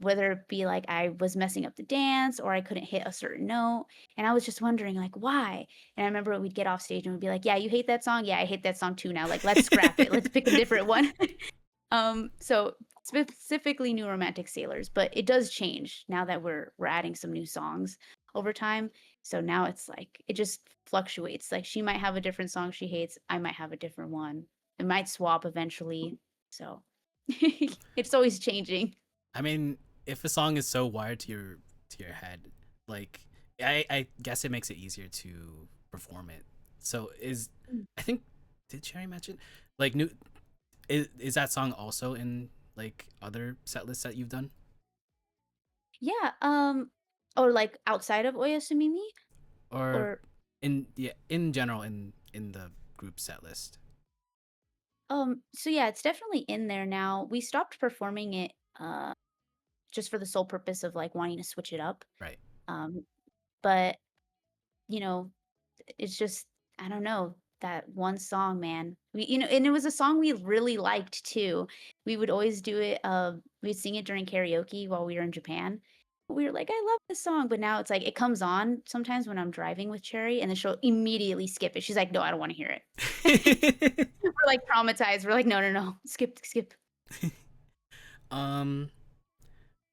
Speaker 2: whether it be like I was messing up the dance or I couldn't hit a certain note. And I was just wondering, like, why? And I remember we'd get off stage and we'd be like, yeah, you hate that song? Yeah, I hate that song too now. Like, let's scrap it. Let's pick a different one. So specifically New Romantic Sailors, but it does change now that we're adding some new songs over time. So now it's like it just fluctuates. Like she might have a different song she hates, I might have a different one. It might swap eventually. So it's always changing.
Speaker 1: I mean, if a song is so wired to your head, like I guess it makes it easier to perform it. So is I think did Cherry mention like new is that song also in like other set lists that you've done
Speaker 2: Yeah, or like outside of Oyasumimi
Speaker 1: or
Speaker 2: or
Speaker 1: in general in the group set list?
Speaker 2: so yeah, it's definitely in there now. We stopped performing it just for the sole purpose of like wanting to switch it up.
Speaker 1: Right.
Speaker 2: Um but you know, it's just I don't know, that one song, man. And it was a song we really liked too. We would always do it, we'd sing it during karaoke while we were in Japan. We were like, "I love this song," but now it's like it comes on sometimes when I'm driving with Cherry, and then she'll immediately skip it. She's like, "No, I don't wanna hear it." We're, like, traumatized. We're like, "No, no, no. Skip, skip."
Speaker 1: um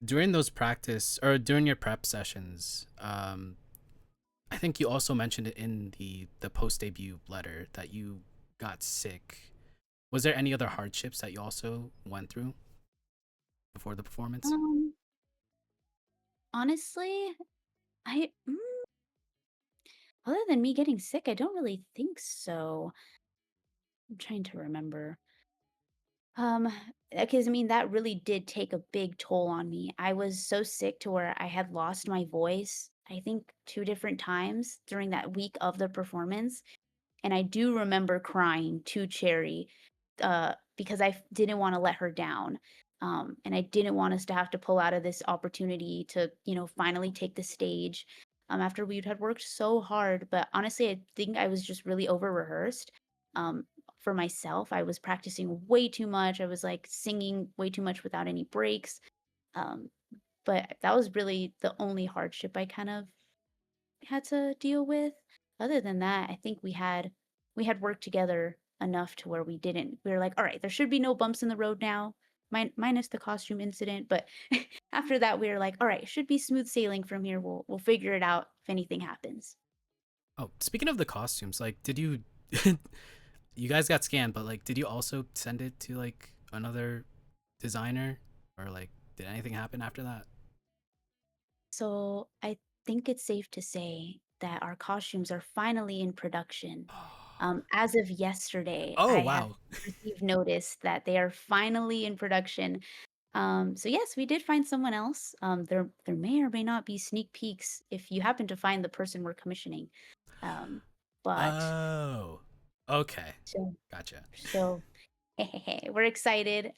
Speaker 1: during those practice or during your prep sessions, I think you also mentioned it in the post debut letter that you got sick. Was there any other hardships that you also went through before the performance?
Speaker 2: Um, honestly, other than me getting sick, I don't really think so. I'm trying to remember. Um, because I mean, that really did take a big toll on me. I was so sick to where I had lost my voice, I think 2 different times during that week of the performance, and I do remember crying to Cherry, because didn't wanna let her down, and I didn't want us to have to pull out of this opportunity to, finally take the stage, after we had worked so hard, but honestly, I think I was just really over-rehearsed, um, for myself. I was practicing way too much, I was, like, singing way too much without any breaks, um, but that was really the only hardship I kind of had to deal with. Other than that, I think we had worked together enough to where we were like, "All right, there should be no bumps in the road now, minus the costume incident." But after that, we were like, "All right, should be smooth sailing from here. We'll figure it out if anything happens."
Speaker 1: Oh, speaking of the costumes, like, did you you guys got scanned, but like, did you also send it to like another designer, or like, did anything happen after that?
Speaker 2: So I think it's safe to say that our costumes are finally in production. As of yesterday,
Speaker 1: Oh
Speaker 2: I have
Speaker 1: wow.
Speaker 2: received notice that they are finally in production. So yes, we did find someone else. There may or may not be sneak peeks if you happen to find the person we're commissioning. Um, but
Speaker 1: Oh. Okay.
Speaker 2: so
Speaker 1: Gotcha.
Speaker 2: so we're excited.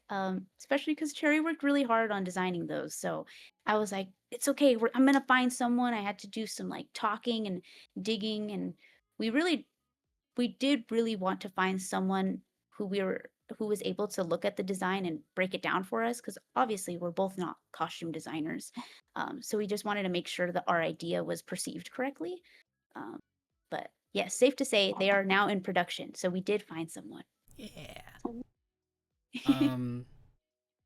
Speaker 2: Especially because Cherry worked really hard on designing those. So I was like, it's okay. I'm gonna find someone. I had to do some like talking and digging, and we really we did really want to find someone who we were who was able to look at the design and break it down for us because obviously we're both not costume designers. So we just wanted to make sure that our idea was perceived correctly. Um, but yes, safe to say they are now in production. So we did find someone.
Speaker 1: Yeah. Um.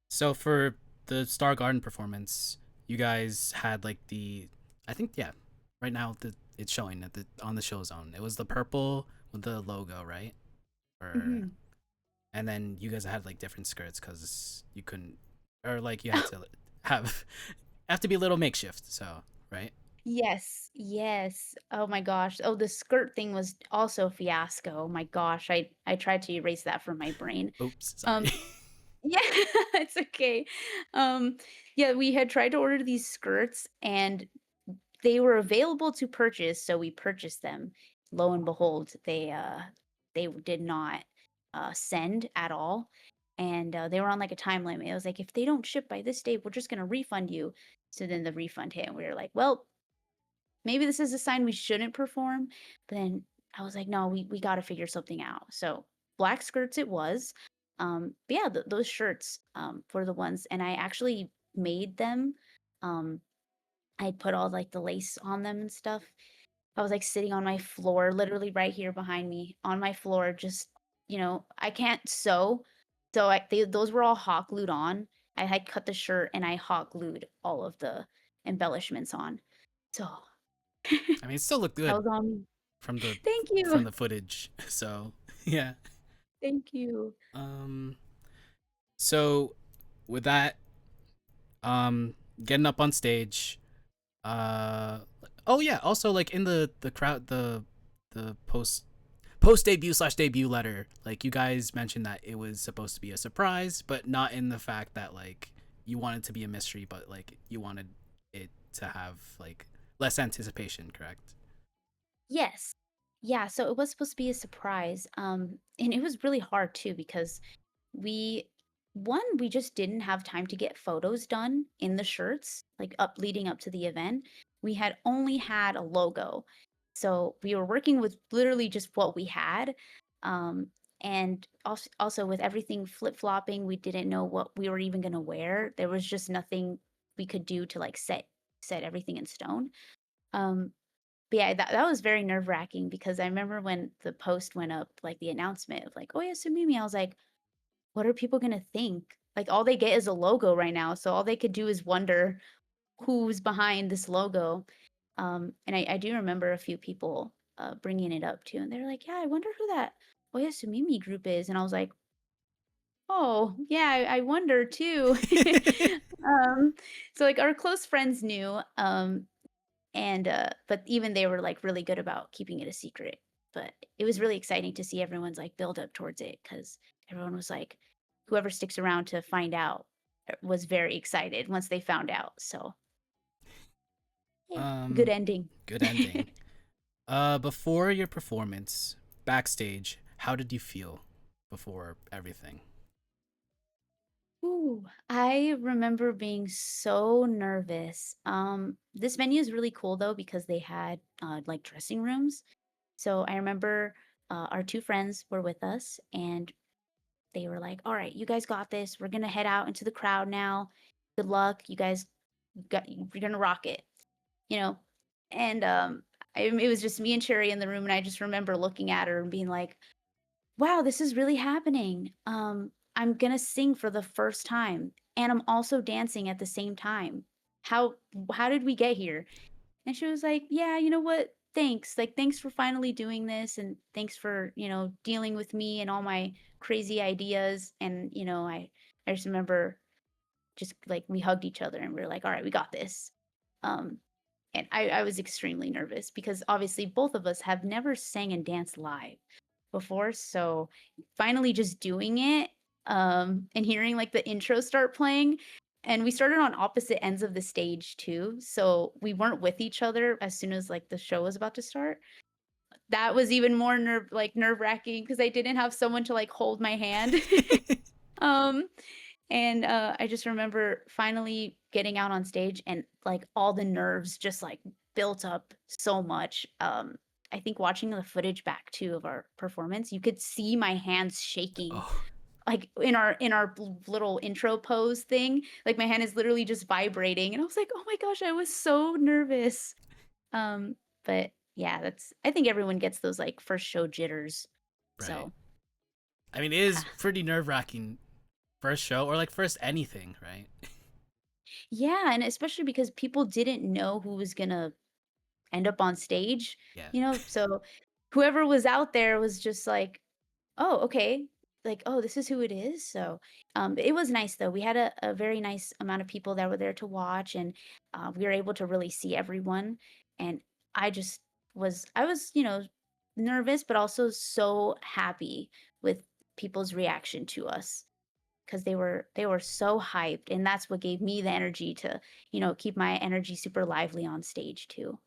Speaker 1: So for the Star Garden performance, you guys had like the, I think yeah, right now it's showing at the on the show zone. It was the purple with the logo, right? Or
Speaker 2: Mhm.
Speaker 1: and then you guys had like different skirts because you couldn't, or like you had to have have to be a little makeshift. So right.
Speaker 2: Yes, yes. Oh my gosh. Oh, the skirt thing was also a fiasco. Oh my gosh. I tried to erase that from my brain.
Speaker 1: Oops, sorry.
Speaker 2: Um yeah, it's okay. Um yeah, we had tried to order these skirts and they were available to purchase, so we purchased them. Lo and behold, they did not send at all. And they were on like a time limit. It was like if they don't ship by this date, we're just going to refund you. So then the refund hit and we were like, well, maybe this is a sign we shouldn't perform. But then I was like, no, we got to figure something out. So black skirts it was. But yeah, those shirts were the ones, and I actually made them. Um, I put all like the lace on them and stuff. I was like sitting on my floor, literally right here behind me on my floor, just I can't sew, so those were all hot glued on. I had cut the shirt and I hot glued all of the embellishments on. So
Speaker 1: I mean, it still looked
Speaker 2: that
Speaker 1: good
Speaker 2: was on me.
Speaker 1: from the
Speaker 2: Thank you.
Speaker 1: from the footage. So yeah.
Speaker 2: Thank you.
Speaker 1: Um. So with that, um, getting up on stage. Oh yeah. Also, like in the crowd, the post debut/debut letter, like you guys mentioned that it was supposed to be a surprise, but not in the fact that like you wanted to be a mystery, but like you wanted it to have like less anticipation. Correct.
Speaker 2: Yes. Yeah, so it was supposed to be a surprise. And it was really hard too because we we just didn't have time to get photos done in the shirts, like leading up to the event. We had only had a logo. So we were working with literally just what we had. And also with everything flip-flopping, we didn't know what we were even going to wear. There was just nothing we could do to like set everything in stone. Um but yeah, that was very nerve-wracking because I remember when the post went up, like the announcement of like, "Oyasumimi," I was like, what are people gonna think? Like, all they get is a logo right now, so all they could do is wonder who's behind this logo. And I do remember a few people bringing it up too, and they're like, "Yeah, I wonder who that Oyasumimi group is." And I was like, "Oh, yeah, I wonder too." um, so like our close friends knew, and but even they were like really good about keeping it a secret. But it was really exciting to see everyone's like build up towards it because everyone was like, whoever sticks around to find out was very excited once they found out. So yeah, good
Speaker 1: um,
Speaker 2: ending.
Speaker 1: Good ending. Before your performance, backstage, how did you feel before everything?
Speaker 2: Ooh, I remember being so nervous. This venue is really cool though because they had like dressing rooms. So I remember our two friends were with us, and they were like, "All right, you guys got this. We're gonna head out into the crowd now. Good luck. You guys you're gonna rock it." You know? And it was just me and Cherry in the room, and I just remember looking at her and being like, "Wow, this is really happening. I'm gonna sing for the first time, and I'm also dancing at the same time. How how did we get here?" And she was like, "Yeah, you know what? Thanks. Like, thanks for finally doing this, and thanks for, dealing with me and all my crazy ideas." And, I just remember just like we hugged each other and we were like, "All right, we got this." Um, and I was extremely nervous because obviously both of us have never sang and danced live before. So finally just doing it, and hearing like the intro start playing. And we started on opposite ends of the stage too. So we weren't with each other as soon as like the show was about to start. That was even more nerve-wracking because I didn't have someone to like hold my hand. um and I just remember finally getting out on stage and like all the nerves just like built up so much. I think watching the footage back too of our performance, you could see my hands shaking
Speaker 1: Oh,
Speaker 2: like in our little intro pose thing. Like my hand is literally just vibrating and I was like, "Oh my gosh, I was so nervous." Um but yeah, that's I think everyone gets those like first show jitters.
Speaker 1: right.
Speaker 2: So,
Speaker 1: I mean, it is pretty nerve wracking first show or like first anything, right?
Speaker 2: Yeah, and especially because people didn't know who was gonna end up on stage,
Speaker 1: Yeah.
Speaker 2: so whoever was out there was just like, "Oh, okay." Like, "Oh, this is who it is?" So, it was nice though. We had a very nice amount of people that were there to watch, and, we were able to really see everyone, and I just I was, nervous, but also so happy with people's reaction to us. 'Cause they were so hyped, and that's what gave me the energy to, keep my energy super lively on stage too.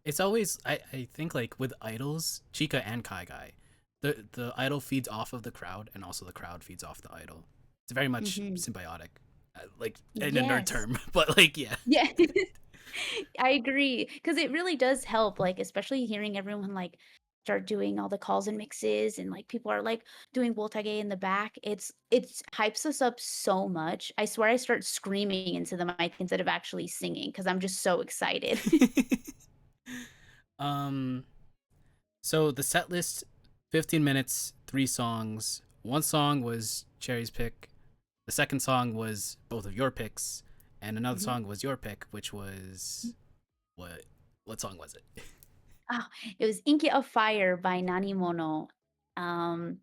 Speaker 1: It's always I think like with idols, Chica and Kai Guy, the idol feeds off of the crowd, and also the crowd feeds off the idol. It's very much
Speaker 2: Mhm.
Speaker 1: symbiotic, like in a nerd
Speaker 2: Yes.
Speaker 1: term, but like yeah.
Speaker 2: Yeah. I agree, because it really does help, like, especially hearing everyone, like, start doing all the calls and mixes, and, like, people are, like, doing Woltage in the back. It's hypes us up so much. I swear I start screaming into the mic instead of actually singing because 'cause I'm just so excited.
Speaker 1: um, so the set list, 15 minutes, three songs. One song was Cherry's pick. The second song was both of your picks, and another
Speaker 2: Mhm.
Speaker 1: song was your pick, which was what? What song was it?
Speaker 2: Oh, it was Inky of Fire by Nanimono. Um,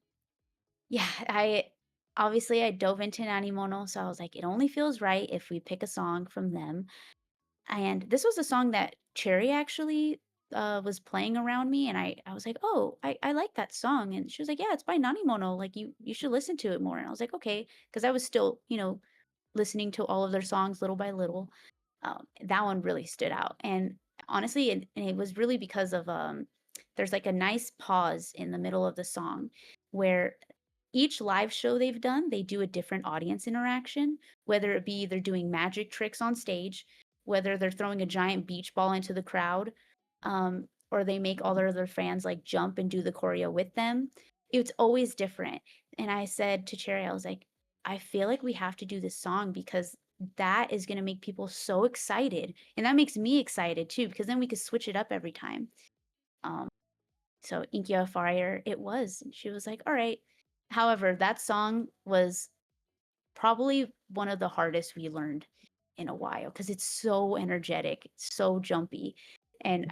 Speaker 2: yeah, I dove into Nanimono, so I was like, it only feels right if we pick a song from them. And this was a song that Cherry actually was playing around me, and I was like, "Oh, I like that song." And she was like, "Yeah, it's by Nanimono. Like you should listen to it more." And I was like, "Okay," because I was still, listening to all of their songs little by little. That one really stood out, and honestly, and it was really because of there's like a nice pause in the middle of the song where each live show they've done, they do a different audience interaction, whether it be they're doing magic tricks on stage, whether they're throwing a giant beach ball into the crowd, or they make all their other fans like jump and do the choreo with them. It's always different. And I said to Cherry, I was like, I feel like we have to do this song because that is gonna make people so excited, and that makes me excited too, because then we could switch it up every time. Um, so Inkia Fire it was, and she was like, "Alright." However, that song was probably one of the hardest we learned in a while because it's so energetic, it's so jumpy, and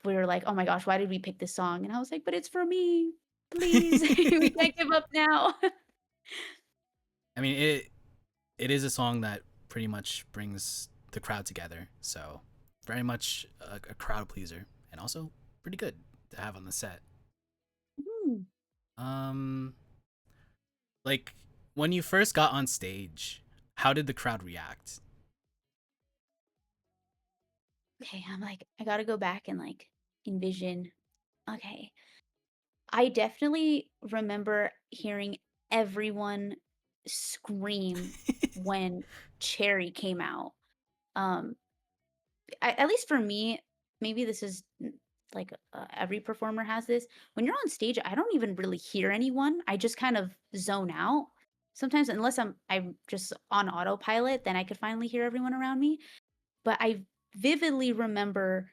Speaker 2: we were like, "Oh my gosh, why did we pick this song?" And I was like, "But it's for me. Please, we can't give up now."
Speaker 1: I mean, it is a song that pretty much brings the crowd together. So very much a crowd pleaser, and also pretty good to have on the set.
Speaker 2: Mm.
Speaker 1: Um, like when you first got on stage, how did the crowd react?
Speaker 2: Okay, I'm like, I gotta go back and, like, envision. Okay. I definitely remember hearing everyone scream when Cherry came out. Um, at least for me, maybe this is like every performer has this. When you're on stage, I don't even really hear anyone. I just kind of zone out. Sometimes, unless I'm just on autopilot, then I could finally hear everyone around me. But I vividly remember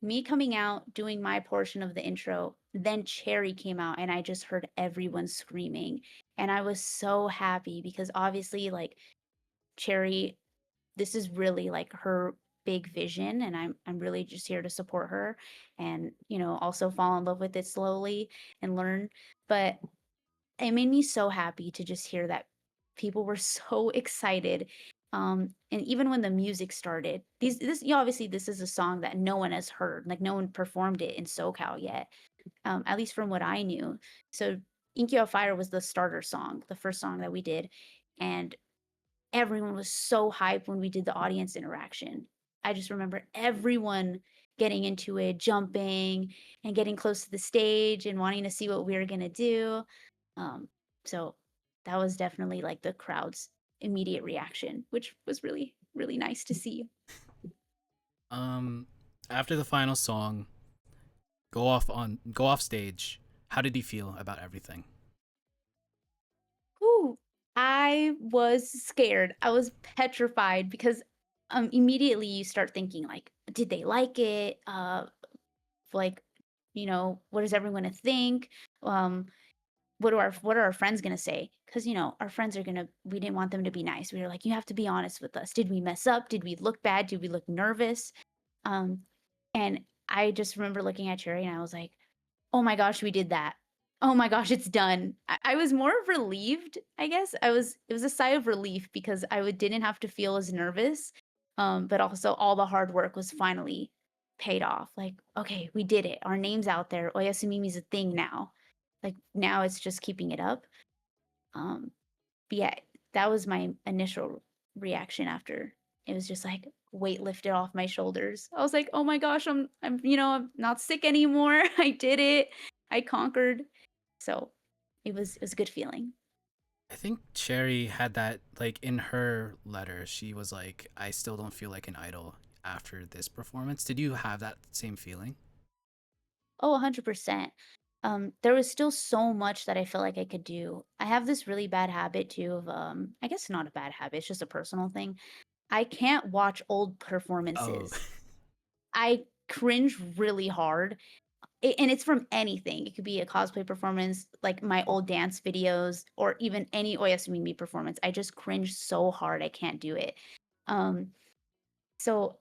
Speaker 2: me coming out, doing my portion of the intro, then Cherry came out, and I just heard everyone screaming, and I was so happy because obviously, like, Cherry this is really, like, her big vision, and I'm really just here to support her and, also fall in love with it slowly and learn, but it made me so happy to just hear that people were so excited, and even when the music started, obviously, this is a song that no one has heard, like, no one performed it in SoCal yet, at least from what I knew. So, Inky on Fire was the starter song, the first song that we did, and everyone was so hyped when we did the audience interaction. I just remember everyone getting into it, jumping and getting close to the stage and wanting to see what we were gonna do. Um, so that was definitely like the crowd's immediate reaction, which was really, really nice to see.
Speaker 1: Um, After the final song, go off stage. How did you feel about everything?
Speaker 2: Ooh, I was scared. I was petrified because immediately you start thinking like, did they like it? Like, what is everyone gonna think? Um, what are our friends gonna say? Because our friends are gonna we didn't want them to be nice. We were like, you have to be honest with us. Did we mess up? Did we look bad? Did we look nervous? Um, and I just remember looking at Cherry and I was like, oh my gosh, we did that. Oh my gosh, it's done. I was more relieved, I guess. It was a sigh of relief because didn't have to feel as nervous. But also all the hard work was finally paid off. Like, okay, we did it. Our name's out there. Oyasumimi's a thing now. Like now it's just keeping it up. Um, but yeah, that was my initial reaction after. It was just like weight lifted off my shoulders. I was like, "Oh my gosh, I'm not sick anymore. I did it. I conquered." So, it was a good feeling.
Speaker 1: I think Cherry had that like in her letter. She was like, "I still don't feel like an idol after this performance." Did you have that same feeling?
Speaker 2: Oh, 100%. There was still so much that I feel like I could do. I have this really bad habit too of I guess not a bad habit, it's just a personal thing. I can't watch old
Speaker 1: Oh,
Speaker 2: performances. I cringe really hard. And it's from anything. It could be a cosplay performance, like my old dance videos, or even any Oyasumimi performance. I just cringe so hard, I can't do it. Um, so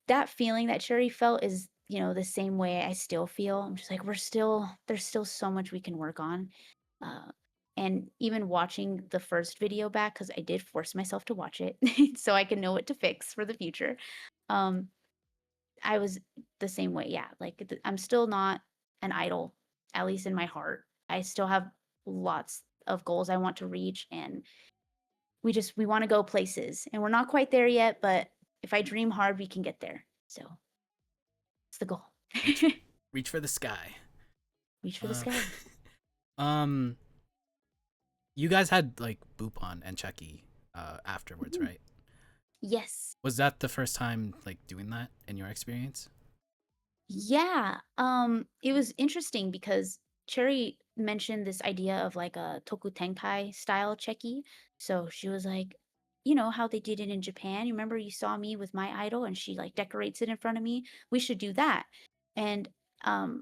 Speaker 2: that feeling that Cherry felt is, the same way I still feel. I'm just like, there's still so much we can work on. Uh, and even watching the first video back, because I did force myself to watch it so I can know what to fix for the future. Um, I was the same way, yeah, like, I'm still not an idol, at least in my heart. I still have lots of goals I want to reach, and we wanna go places, and we're not quite there yet, but if I dream hard, we can get there. So, it's the goal.
Speaker 1: reach, reach for the sky.
Speaker 2: Reach for the
Speaker 1: Uh,
Speaker 2: sky.
Speaker 1: um, you guys had like Bupon and Chucky afterwards,
Speaker 2: Mhm.
Speaker 1: right?
Speaker 2: Yes.
Speaker 1: Was that the first time like doing that in your experience?
Speaker 2: Yeah, it was interesting because Cherry mentioned this idea of like a Toku Tenkai style Cheki. So she was like, you know how they did it in Japan? You remember you saw me with my idol and she like decorates it in front of me? We should do that. And um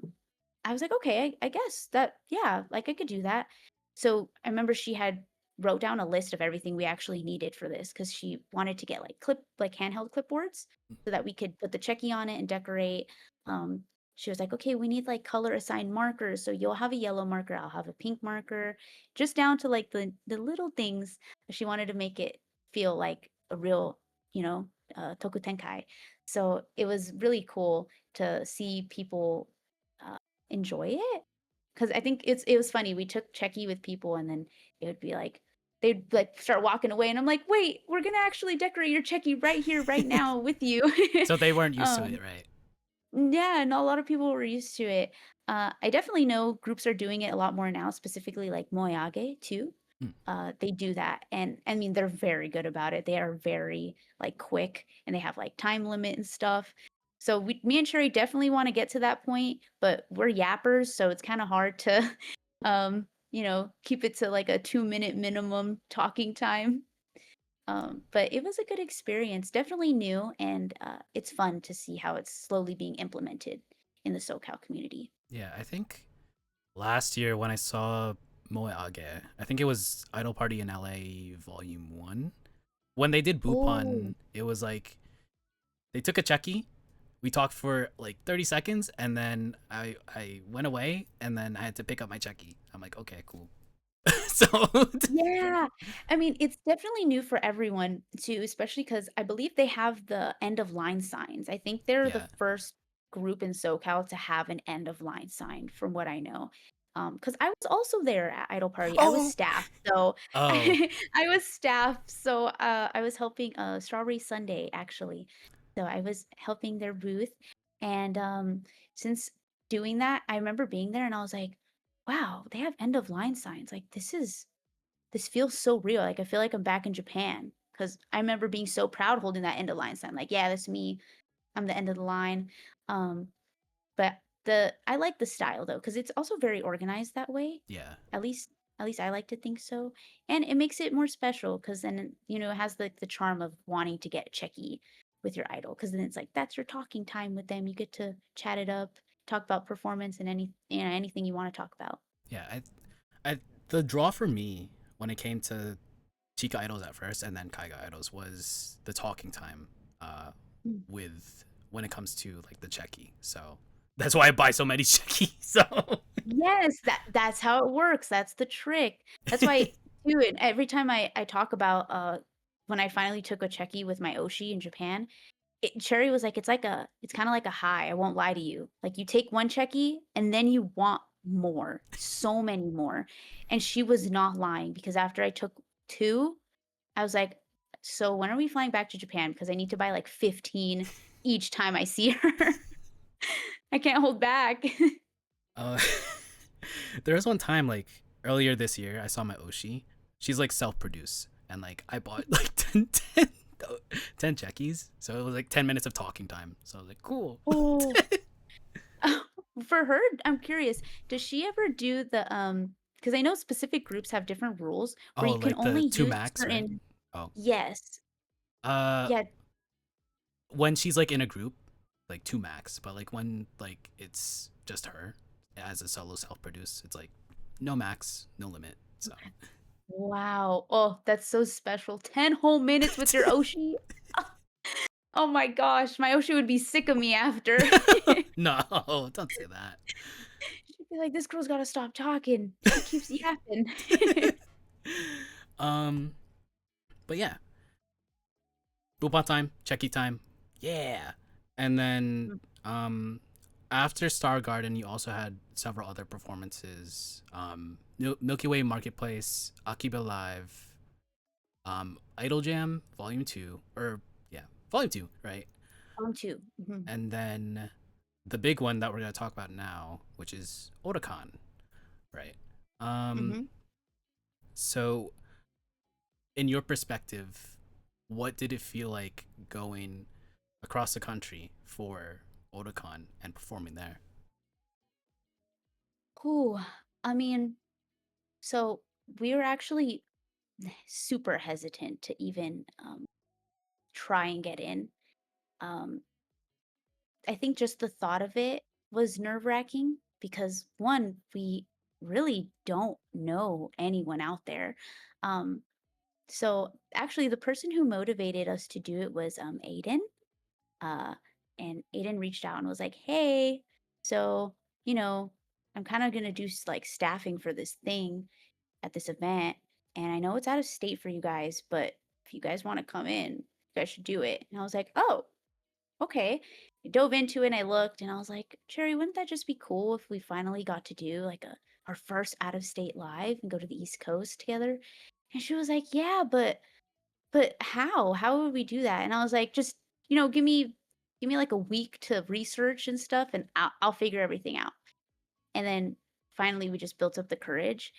Speaker 2: I was like, okay, I guess that, yeah, like I could do that. So I remember she had wrote down a list of everything we actually needed for this because she wanted to get like handheld clipboards so that we could put the Checky on it and decorate. um, she was like, "Okay, we need like color assigned markers. So you'll have a yellow marker, I'll have a pink marker, just down to like the little things." She wanted to make it feel like a real, you know, Toku Tenkai. So it was really cool to see people uh, enjoy it because I think it was funny. We took Checky with people, and then it would be like they'd like start walking away, and I'm like, "Wait, we're gonna actually decorate your Checky right here, right now with you."
Speaker 1: So they weren't used to
Speaker 2: um,
Speaker 1: it, right?
Speaker 2: yeah, not a lot of people were used to it. I definitely know groups are doing it a lot more now, specifically like Moyage too.
Speaker 1: Hmm.
Speaker 2: They do that, and I mean they're very good about it. They are very like quick, and they have like time limit and stuff. So me and Sherry definitely want to get to that point, but we're yappers, so it's kind of hard to, keep it to like a 2 minute minimum talking time. But it was a good experience, definitely new, and it's fun to see how it's slowly being implemented in the SoCal community.
Speaker 1: Yeah, I think last year when I saw Moe Age, I think it was Idol Party in LA Volume 1. When they did
Speaker 2: Oh,
Speaker 1: Bupon, it was like they took a Chucky. We talked for like 30 seconds and then I went away and then I had to pick up my Chucky. I'm like, okay, cool. So,
Speaker 2: yeah. I mean, it's definitely new for everyone too, especially because I believe they have the end of line signs. I think they're the
Speaker 1: yeah.
Speaker 2: first group in SoCal to have an end of line sign, from what I know. Because I was also there at Idol Party. I was
Speaker 1: Oh,
Speaker 2: staff, so
Speaker 1: oh,
Speaker 2: I was staff, so I was helping Strawberry Sunday actually. So I was helping their booth, and since doing that, I remember being there, and I was like, wow, they have end of line signs. Like this feels so real. Like I feel like I'm back in Japan because I remember being so proud holding that end of line sign. Like, yeah, that's me. I'm the end of the line. Um, but the I like the style though because it's also very organized that way.
Speaker 1: yeah.
Speaker 2: At least at least I like to think so, and it makes it more special because then it has the charm of wanting to get checky with your idol because then it's like that's your talking time with them. You get to chat it up, talk about performance and anything you want to talk about.
Speaker 1: Yeah, The draw for me when it came to Chica Idols at first and then Kaiga Idols was the talking time uh,
Speaker 2: Mm.
Speaker 1: with when it comes to like the Checky. So that's why I buy so many Checky. So
Speaker 2: Yes, that's how it works. That's the trick. That's why too, and every time I talk about when I finally took a Checky with my Oshi in Japan, Cherry was like, it's kind of like a high. I won't lie to you. Like you take one Checky and then you want more, so many more. And she was not lying because after I took two, I was like, so when are we flying back to Japan? Because I need to buy like 15 each time I see her. I can't hold back.
Speaker 1: uh, there was one time like earlier this year I saw my Oshi. She's like self-produced and like I bought like 10 Checkies. So it was like 10 minutes of talking time. So I was like, cool.
Speaker 2: Oh. For her, I'm curious, does she ever do the, because I know specific groups have different rules where
Speaker 1: Oh,
Speaker 2: you can
Speaker 1: like the
Speaker 2: only
Speaker 1: two
Speaker 2: use
Speaker 1: max, right?
Speaker 2: certain.
Speaker 1: Oh.
Speaker 2: Yes.
Speaker 1: Uh
Speaker 2: Yeah.
Speaker 1: when she's like in a group, like two max, but like when like it's just her as a solo self-produced, it's like no max, no limit. So
Speaker 2: Wow. Oh, that's so special. 10 whole minutes with your Oshi? Oh my gosh, my Oshi would be sick of me after.
Speaker 1: no, don't say that.
Speaker 2: She'd be like, "This girl's gotta stop talking. She keeps yapping."
Speaker 1: um, but yeah, Bupon time, Checky time, yeah, and then
Speaker 2: Mm,
Speaker 1: um, after Star Garden, you also had several other performances. Milky Way Marketplace, Akiba Live, Idol Jam Volume Two, or yeah, Volume Two, right?
Speaker 2: on 2. Mhm.
Speaker 1: And then the big one that we're gonna talk about now, which is Otakon, right? Um,
Speaker 2: Mhm.
Speaker 1: so in your perspective, what did it feel like going across the country for Otakon and performing there?
Speaker 2: Cool. I mean, so we were actually super hesitant to even, try and get in. Um, I think just the thought of it was nerve-wracking because, 1, we really don't know anyone out there. Um, so actually the person who motivated us to do it was, Aiden. Uh, and Aiden reached out and was like, "Hey, so, you know, I'm kinda gonna do like staffing for this thing at this event, and I know it's out of state for you guys, but if you guys wanna come in, you guys should do it." And I was like, "Oh, okay." I dove into it and I looked and I was like, "Cherry, wouldn't that just be cool if we finally got to do like our first out of state live and go to the East Coast together?" And she was like, "Yeah, but how? How would we do that?" And I was like, "Just, give me like a week to research and stuff and I'll figure everything out." And then finally we just built up the courage.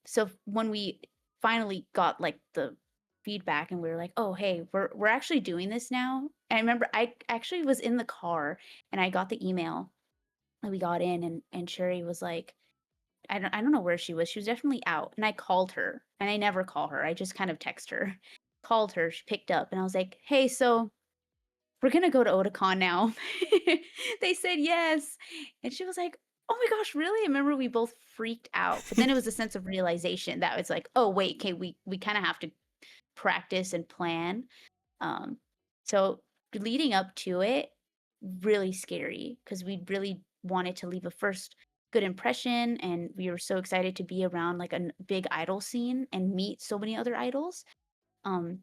Speaker 2: So when we finally got like the feedback and we were like, "Oh, hey, we're actually doing this now." And I remember I actually was in the car and I got the email and we got in and Sherry was like, I don't know where she was. She was definitely out. And I called her. And I never call her. I just kind of text her. Called her, she picked up and I was like, "Hey, so we're gonna go to Otakon now." They said yes. And she was like, "Oh my gosh, really?" I remember we both freaked out. But then it was a sense of realization that it's like, "Oh wait, okay, we kind of have to practice and plan." Um, so leading up to it, really scary because we really wanted to leave a first good impression and we were so excited to be around like a big idol scene and meet so many other idols. Um,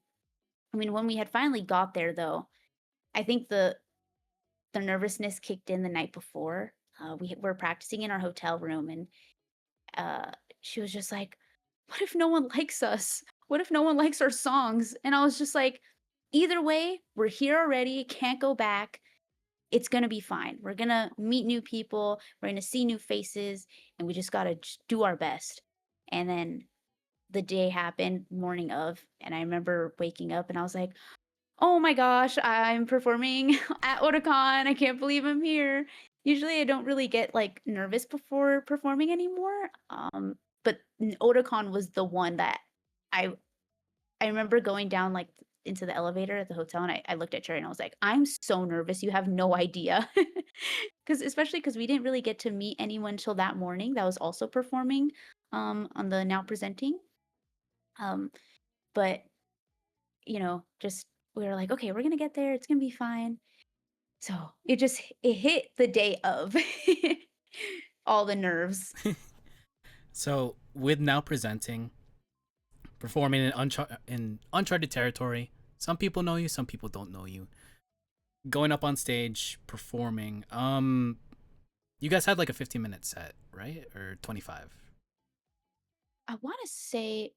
Speaker 2: I mean, when we had finally got there though, I think the nervousness kicked in the night before. We were practicing in our hotel room and uh, she was just like, "What if no one likes us? What if no one likes our songs?" And I was just like, "Either way, we're here already, can't go back. It's gonna be fine. We're gonna meet new people, we're gonna see new faces, and we just gotta just do our best." And then the day happened, morning of, and I remember waking up and I was like, "Oh my gosh, I'm performing at Otakon. I can't believe I'm here." Usually I don't really get like nervous before performing anymore. But Otakon was the one that I I remember going down like into the elevator at the hotel, and I looked at Cherry and I was like, "I'm so nervous, you have no idea." 'Cause especially because we didn't really get to meet anyone till that morning that was also performing, on the Now Presenting. Um, but, just we were like, "Okay, we're gonna get there, it's gonna be fine." So, it hit the day of. All the nerves.
Speaker 1: So with now presenting, performing in uncharted territory, some people know you, some people don't know you. Going up on stage, performing. You guys had like a 15-minute set, right? Or 25?
Speaker 2: I wanna say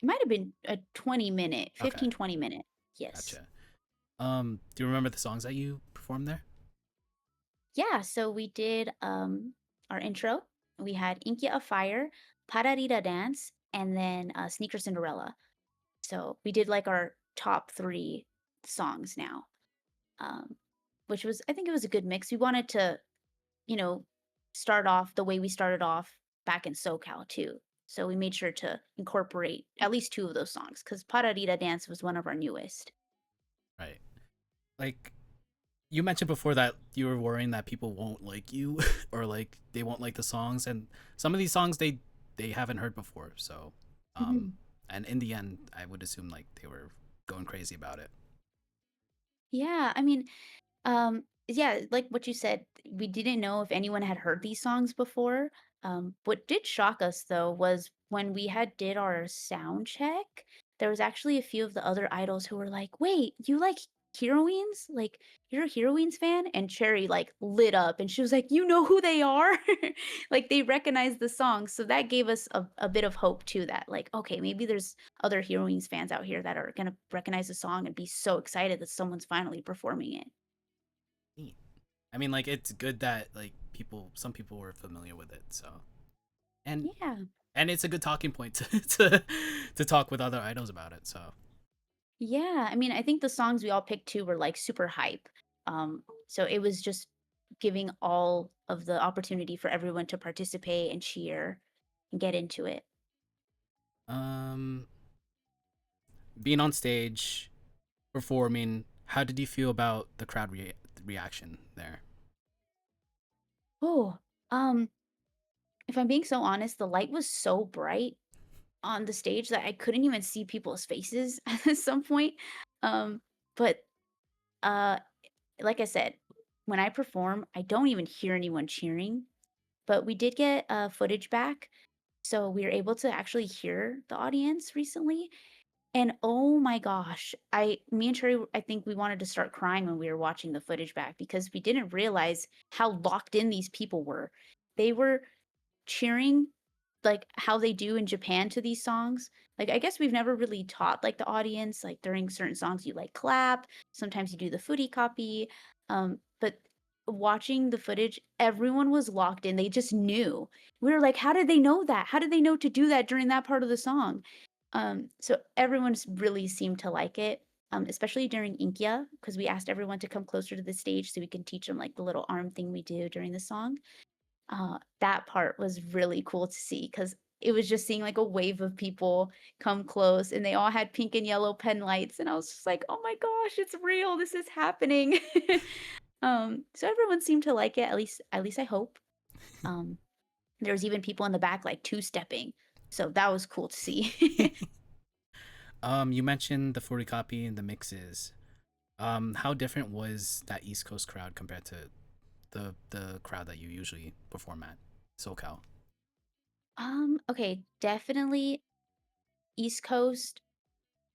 Speaker 2: it might have been a 20-minute,
Speaker 1: Okay,
Speaker 2: 15, 20-minute. Yes.
Speaker 1: gotcha. Do you remember the songs that you performed there?
Speaker 2: Yeah, so we did, our intro. We had Inkia of Fire, Pararita Dance, and then, Sneaker Cinderella. So we did, like, our top 3 songs now, um, which was I think it was a good mix. We wanted to, you know, start off the way we started off back in SoCal too. So we made sure to incorporate at least 2 of those songs because Pararita Dance was one of our newest.
Speaker 1: Right. Like you mentioned before that you were worrying that people won't like you or like they won't like the songs, and some of these songs they haven't heard before. So,
Speaker 2: Mhm.
Speaker 1: and in the end, I would assume like they were going crazy about it.
Speaker 2: Yeah, I mean, yeah, like what you said, we didn't know if anyone had heard these songs before. What did shock us though was when we had did our sound check, there was actually a few of the other idols who were like, "Wait, you like heroines? Like you're a heroines fan?" And Cherry like lit up and she was like, "You know who they are?" Like they recognized the song. So that gave us a bit of hope too that like, okay, maybe there's other heroines fans out here that are gonna recognize the song and be so excited that someone's finally performing it.
Speaker 1: Neat. I mean, like it's good that like some people were familiar with it. So, and
Speaker 2: Yeah.
Speaker 1: it's a good talking point to talk with other idols about it. So,
Speaker 2: Yeah, I mean, I think the songs we all picked too were like super hype. So it was just giving all of the opportunity for everyone to participate and cheer and get into it.
Speaker 1: um, being on stage, performing, how did you feel about the reaction there?
Speaker 2: Oh, um, if I'm being so honest, the light was so bright on the stage that I couldn't even see people's faces at some point. Um, but uh, like I said, when I perform, I don't even hear anyone cheering. But we did get footage back, so we were able to actually hear the audience recently. And oh my gosh, me and Cherry, I think we wanted to start crying when we were watching the footage back because we didn't realize how locked in these people were. They were cheering like how they do in Japan to these songs. Like I guess we've never really taught like the audience like during certain songs you like clap, sometimes you do the footy copy. But watching the footage, everyone was locked in. They just knew. We were like, how did they know that? How did they know to do that during that part of the song? So everyone's really seemed to like it. Especially during Inkia, because we asked everyone to come closer to the stage so we can teach them like the little arm thing we do during the song. That part was really cool to see because it was just seeing like a wave of people come close and they all had pink and yellow pen lights and I was just like, "Oh my gosh, it's real. This is happening." So everyone seemed to like it, at least I hope. Um, there was even people in the back like two-stepping. So that was cool to see.
Speaker 1: You mentioned the 40 copy and the mixes. How different was that East Coast crowd compared to the crowd that you usually perform at, SoCal?
Speaker 2: Okay, definitely East Coast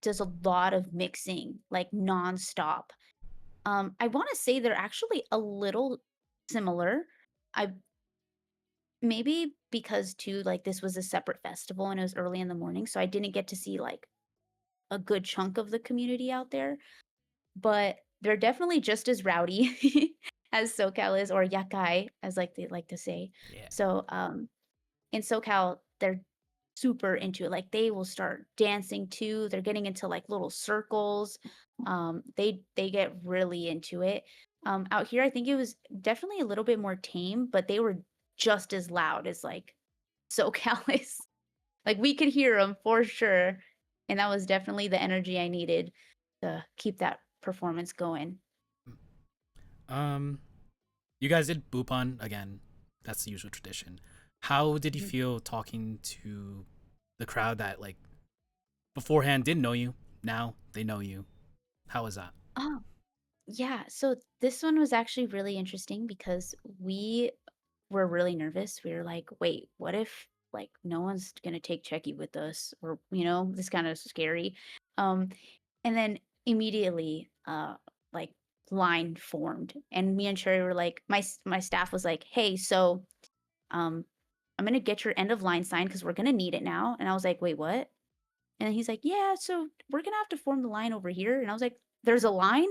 Speaker 2: does a lot of mixing, like nonstop. I wanna say they're actually a little similar. I maybe because too, like, this was a separate festival and it was early in the morning, so I didn't get to see, like, a good chunk of the community out there, but they're definitely just as rowdy as SoCal is, or yakai, as, like, they like to say.
Speaker 1: Yeah.
Speaker 2: So, in SoCal, they're super into it. Like they will start dancing too. They're getting into like little circles. They get really into it. Out here, I think it was definitely a little bit more tame, but they were just as loud as like SoCal is. Like we could hear them for sure, and that was definitely the energy I needed. to keep that performance going.
Speaker 1: Um, you guys did Bupan again. That's the usual tradition. How did you
Speaker 2: Mhm.
Speaker 1: feel talking to the crowd that like beforehand didn't know you? Now they know you. How was that?
Speaker 2: Oh, yeah. So this one was actually really interesting because we were really nervous. We were like, wait, what if like no one's gonna take Checky with us? Or, this kind of scary. Um, and then immediately like line formed. And me and Sherry were like, my staff was like, hey, so um I'm gonna get your end of line sign because we're gonna need it now. And I was like, wait, what? And he's like, yeah, so we're gonna have to form the line over here. And I was like, there's a line?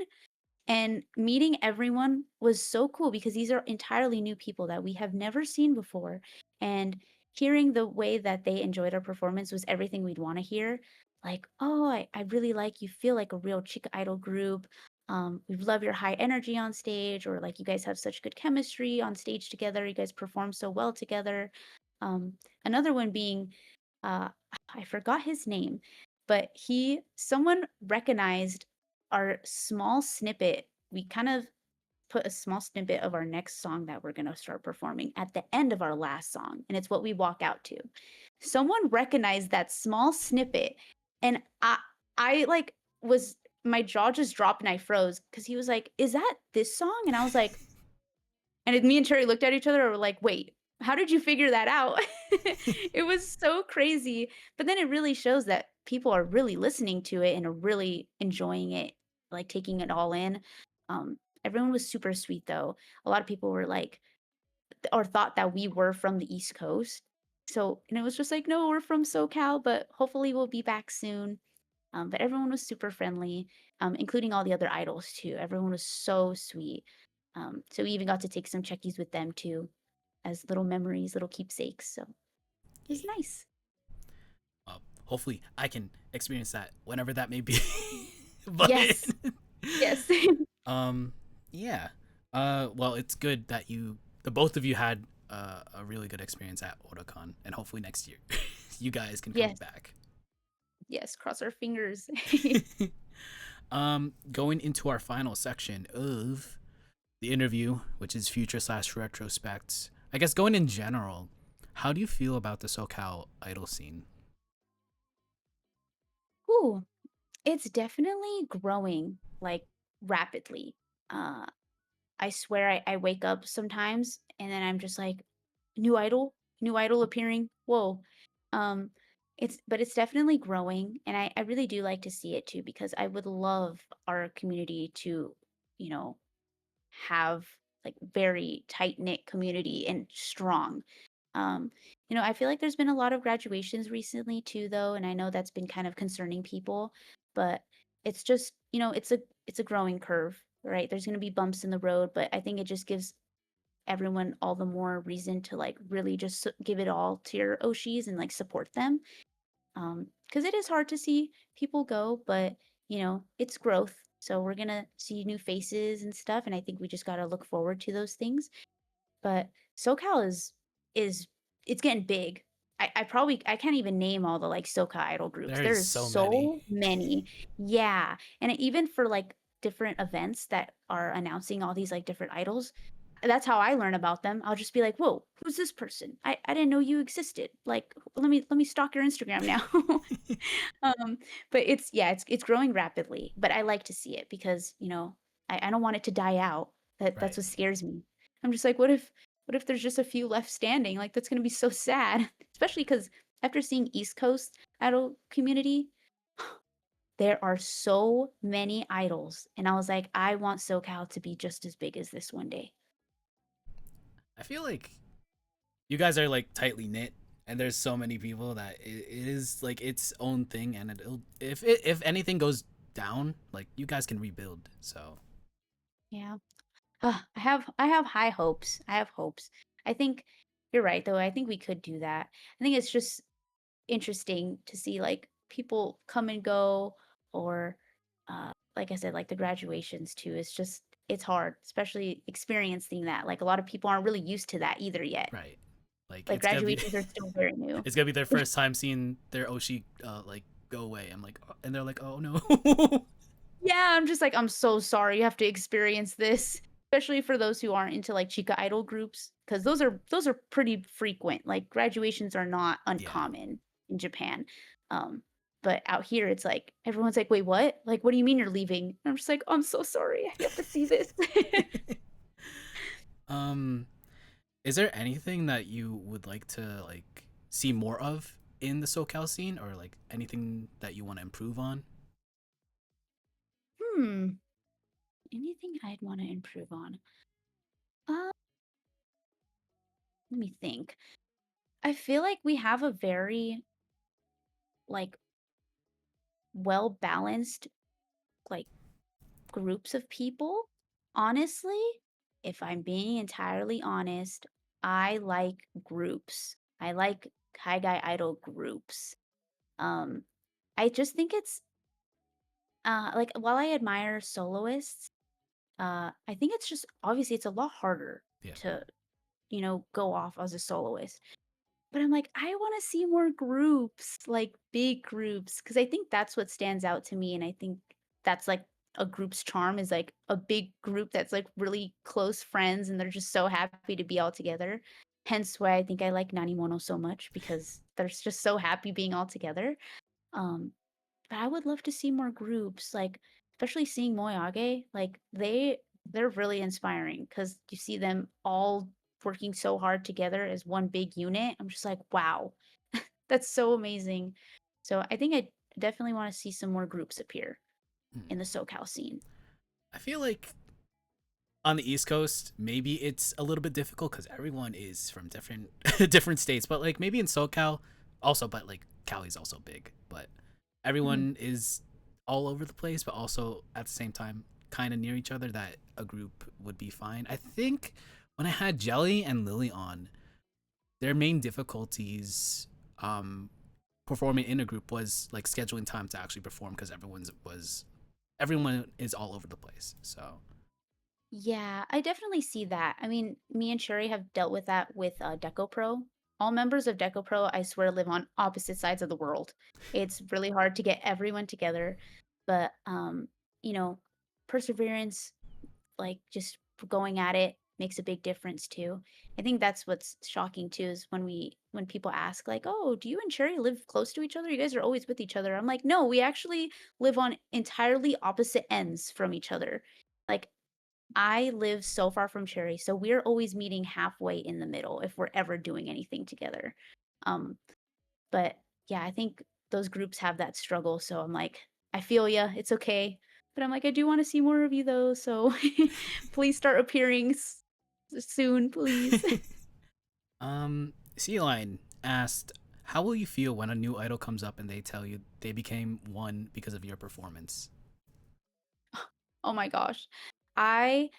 Speaker 2: And meeting everyone was so cool because these are entirely new people that we have never seen before. And hearing the way that they enjoyed our performance was everything we'd want to hear. Like, oh, I really like you feel like a real Chica Idol group. We love your high energy on stage, or like you guys have such good chemistry on stage together. You guys perform so well together. Um, Another one being, uh, I forgot his name, but someone recognized our small snippet. We kind of put a small snippet of our next song that we're going to start performing at the end of our last song, and it's what we walk out to. Someone recognized that small snippet, and I like was my jaw just dropped and I froze because he was like, "Is that this song?" And I was like, me and Cherry looked at each other and were like, "Wait, how did you figure that out?" It was so crazy, but then it really shows that people are really listening to it and are really enjoying it, like, taking it all in. Everyone was super sweet, though. A lot of people were like or thought that we were from the East Coast. So and it was just like, "No, we're from SoCal, but hopefully we'll be back soon." But everyone was super friendly, including all the other idols too. Everyone was so sweet. So we even got to take some checkies with them too, as little memories, little keepsakes. So it was nice.
Speaker 1: Hopefully, I can experience that whenever that may be. but
Speaker 2: Yes, yes,
Speaker 1: um, yeah. Well, it's good that the both of you had a really good experience at Otakon, and hopefully next year you guys can come
Speaker 2: yes,
Speaker 1: back.
Speaker 2: yes. Cross our fingers.
Speaker 1: Going into our final section of the interview, which is future slash retrospects. I guess going in general, how do you feel about the SoCal idol scene?
Speaker 2: Ooh, it's definitely growing like rapidly. Uh, I swear I wake up sometimes and then I'm just like, new idol appearing. Whoa. Um, it's definitely growing and I really do like to see it too because I would love our community to, you know, have like very tight knit community and strong. Um, I feel like there's been a lot of graduations recently too, though, and I know that's been kind of concerning people, but it's just, it's a growing curve, right? There's going to be bumps in the road, but I think it just gives everyone all the more reason to like really just give it all to your Oshis and like support them. Because it is hard to see people go, but it's growth. So we're gonna see new faces and stuff, and I think we just gotta look forward to those things. But SoCal is it's getting big. I can't even name all the like SoCal idol groups.
Speaker 1: There is
Speaker 2: There's
Speaker 1: so many.
Speaker 2: so many. Yeah. And even for like different events that are announcing all these like different idols, that's how I learn about them. I'll just be like, whoa, who's this person? I didn't know you existed. Like let me stalk your Instagram now. um, but it's growing rapidly. But I like to see it because, I don't want it to die out. That's
Speaker 1: Right.
Speaker 2: what scares me. I'm just like, what if there's just a few left standing? Like that's gonna be so sad. Especially because after seeing East Coast idol community, there are so many idols. And I was like, I want SoCal to be just as big as this one day.
Speaker 1: I feel like you guys are like tightly knit, and there's so many people that it is like its own thing, and if anything goes down, like you guys can rebuild. So
Speaker 2: Yeah. I have high hopes. I have hopes. I think you're right though. I think we could do that. I think it's just interesting to see like people come and go or like I said, like the graduations too. It's hard, especially experiencing that. Like a lot of people aren't really used to that either yet.
Speaker 1: right, like
Speaker 2: Like graduations are still very new.
Speaker 1: it's gonna be their first time seeing their Oshi like go away. I'm like, and they're like, oh no.
Speaker 2: Yeah, I'm just like, "I'm so sorry you have to experience this," especially for those who aren't into, like, chica idol groups, because those are pretty frequent, like, graduations are not
Speaker 1: Yeah.
Speaker 2: uncommon in Japan, um, but out here, it's like, everyone's like, "Wait, what? Like, what do you mean you're leaving?" And I'm just like, "I'm so sorry, you have to see this."
Speaker 1: um, is there anything that you would like to like see more of in the SoCal scene, or like anything that you want to improve on?
Speaker 2: Hmm, anything I'd wanna improve on? Uh, let me think. I feel like we have a very, like, well-balanced, like, groups of people. Honestly, if I'm being entirely honest, I like groups. I like Kaigai idol groups. Um, I just think it's like while I admire soloists, I think it's just obviously it's a lot harder
Speaker 1: Yeah.
Speaker 2: to, go off as a soloist. But I'm like, I wanna see more groups, like, big groups, because I think that's what stands out to me, and I think that's, like, a group's charm is, like, a big group that's, like, really close friends, and they're just so happy to be all together. Hence why I think I like Nanimono so much because they're just so happy being all together. Um, but I would love to see more groups, like, especially seeing Moyage, like, they're really inspiring because you see them all working so hard together as one big unit. I'm just like, "Wow, that's so amazing." So, I think I definitely wanna see some more groups appear
Speaker 1: Hmm.
Speaker 2: in the SoCal scene.
Speaker 1: I feel like on the East Coast, maybe it's a little bit difficult because everyone is from different different states. But like maybe in SoCal, also, but like Cali's also big, but
Speaker 2: Mhm.
Speaker 1: everyone is all over the place, but also at the same time kind of near each other. That a group would be fine. I think when I had Jelly and Lily on, their main difficulties performing in a group was like scheduling time to actually perform because everyone is all over the place. So
Speaker 2: Yeah, I definitely see that. I mean, me and Sherry have dealt with that with Deco Pro. All members of Deco Pro, I swear, live on opposite sides of the world. It's really hard to get everyone together, but you know, perseverance, like just going at it makes a big difference too. I think that's what's shocking too is when people ask like, "Oh, do you and Sherry live close to each other? You guys are always with each other." I'm like, "No, we actually live on entirely opposite ends from each other." Like I live so far from Cherry, so we're always meeting halfway in the middle if we're ever doing anything together. Um, but yeah, I think those groups have that struggle. So I'm like, I feel ya. It's okay. But I'm like, I do want to see more of you though. So please start appearing soon, please.
Speaker 1: Sea Lion asked, "How will you feel when a new idol comes up and they tell you they became one because of your performance?"
Speaker 2: Oh my gosh. I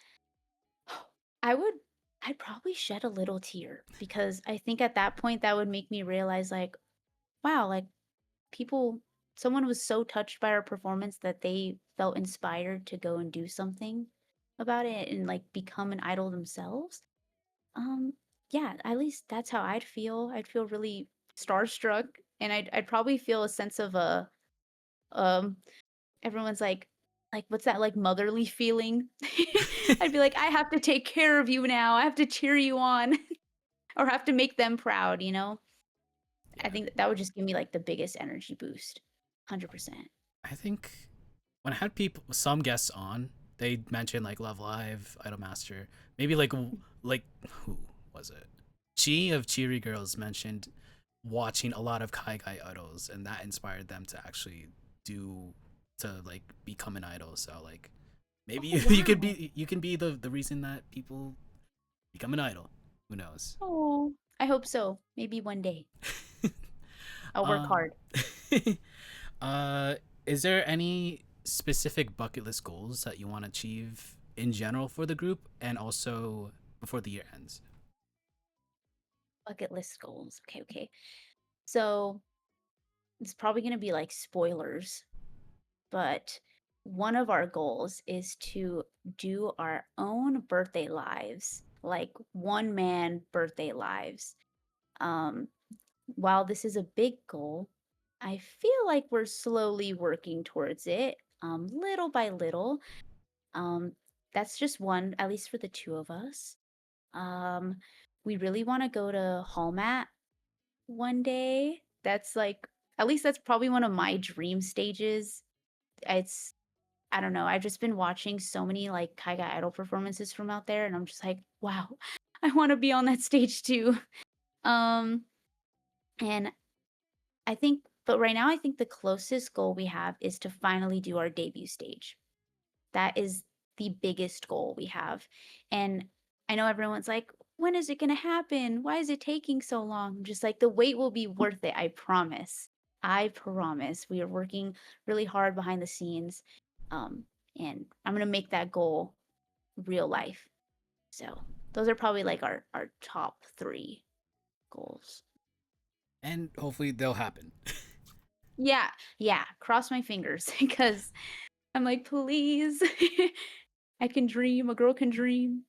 Speaker 2: I would I'd probably shed a little tear because I think at that point that would make me realize like, wow, like people someone was so touched by our performance that they felt inspired to go and do something about it and like become an idol themselves. Um yeah, at least that's how I'd feel. I'd feel really starstruck and I'd probably feel a sense of a um everyone's like what's that like motherly feeling? I'd be like I have to take care of you now. I have to cheer you on or have to make them proud, you know? I
Speaker 1: Yeah,
Speaker 2: think that would just give me like the biggest energy boost. 100%.
Speaker 1: I think when I had some guests on, they mentioned like Love Live, Idolmaster, maybe like who was it? Chi of Cheery Girls mentioned watching a lot of Kai Guy idols, and that inspired them to actually do to like become an idol. So like maybe
Speaker 2: Oh,
Speaker 1: you
Speaker 2: wow.
Speaker 1: can be the reason that people become an idol. Who knows?
Speaker 2: Oh, I hope so. Maybe one day. I'll work
Speaker 1: um,
Speaker 2: hard.
Speaker 1: uh, is there any specific bucket list goals that you want to achieve in general for the group, and also before the year ends?
Speaker 2: Bucket list goals. Okay, okay. So it's probably going to be like spoilers, but one of our goals is to do our own birthday lives, like one man birthday lives. Um, while this is a big goal, I feel like we're slowly working towards it. little by little. Um, that's just one, at least for the two of us. Um, we really want to go to Hallmat one day. That's like, at least that's probably one of my dream stages. It's, I don't know. I've just been watching so many like Kaiga Idol performances from out there, and I'm just like, wow, I want to be on that stage too. Um, and I think, but right now, I think the closest goal we have is to finally do our debut stage. That is the biggest goal we have. And I know everyone's like, when is it going to happen? Why is it taking so long? I'm just like, the wait will be worth it. I promise. I promise. We are working really hard behind the scenes. Um, and I'm going to make that goal real life. So those are probably like our top three goals.
Speaker 1: And hopefully they'll happen.
Speaker 2: Yeah. Yeah. Cross my fingers because I'm like, please. I can dream. A girl can dream.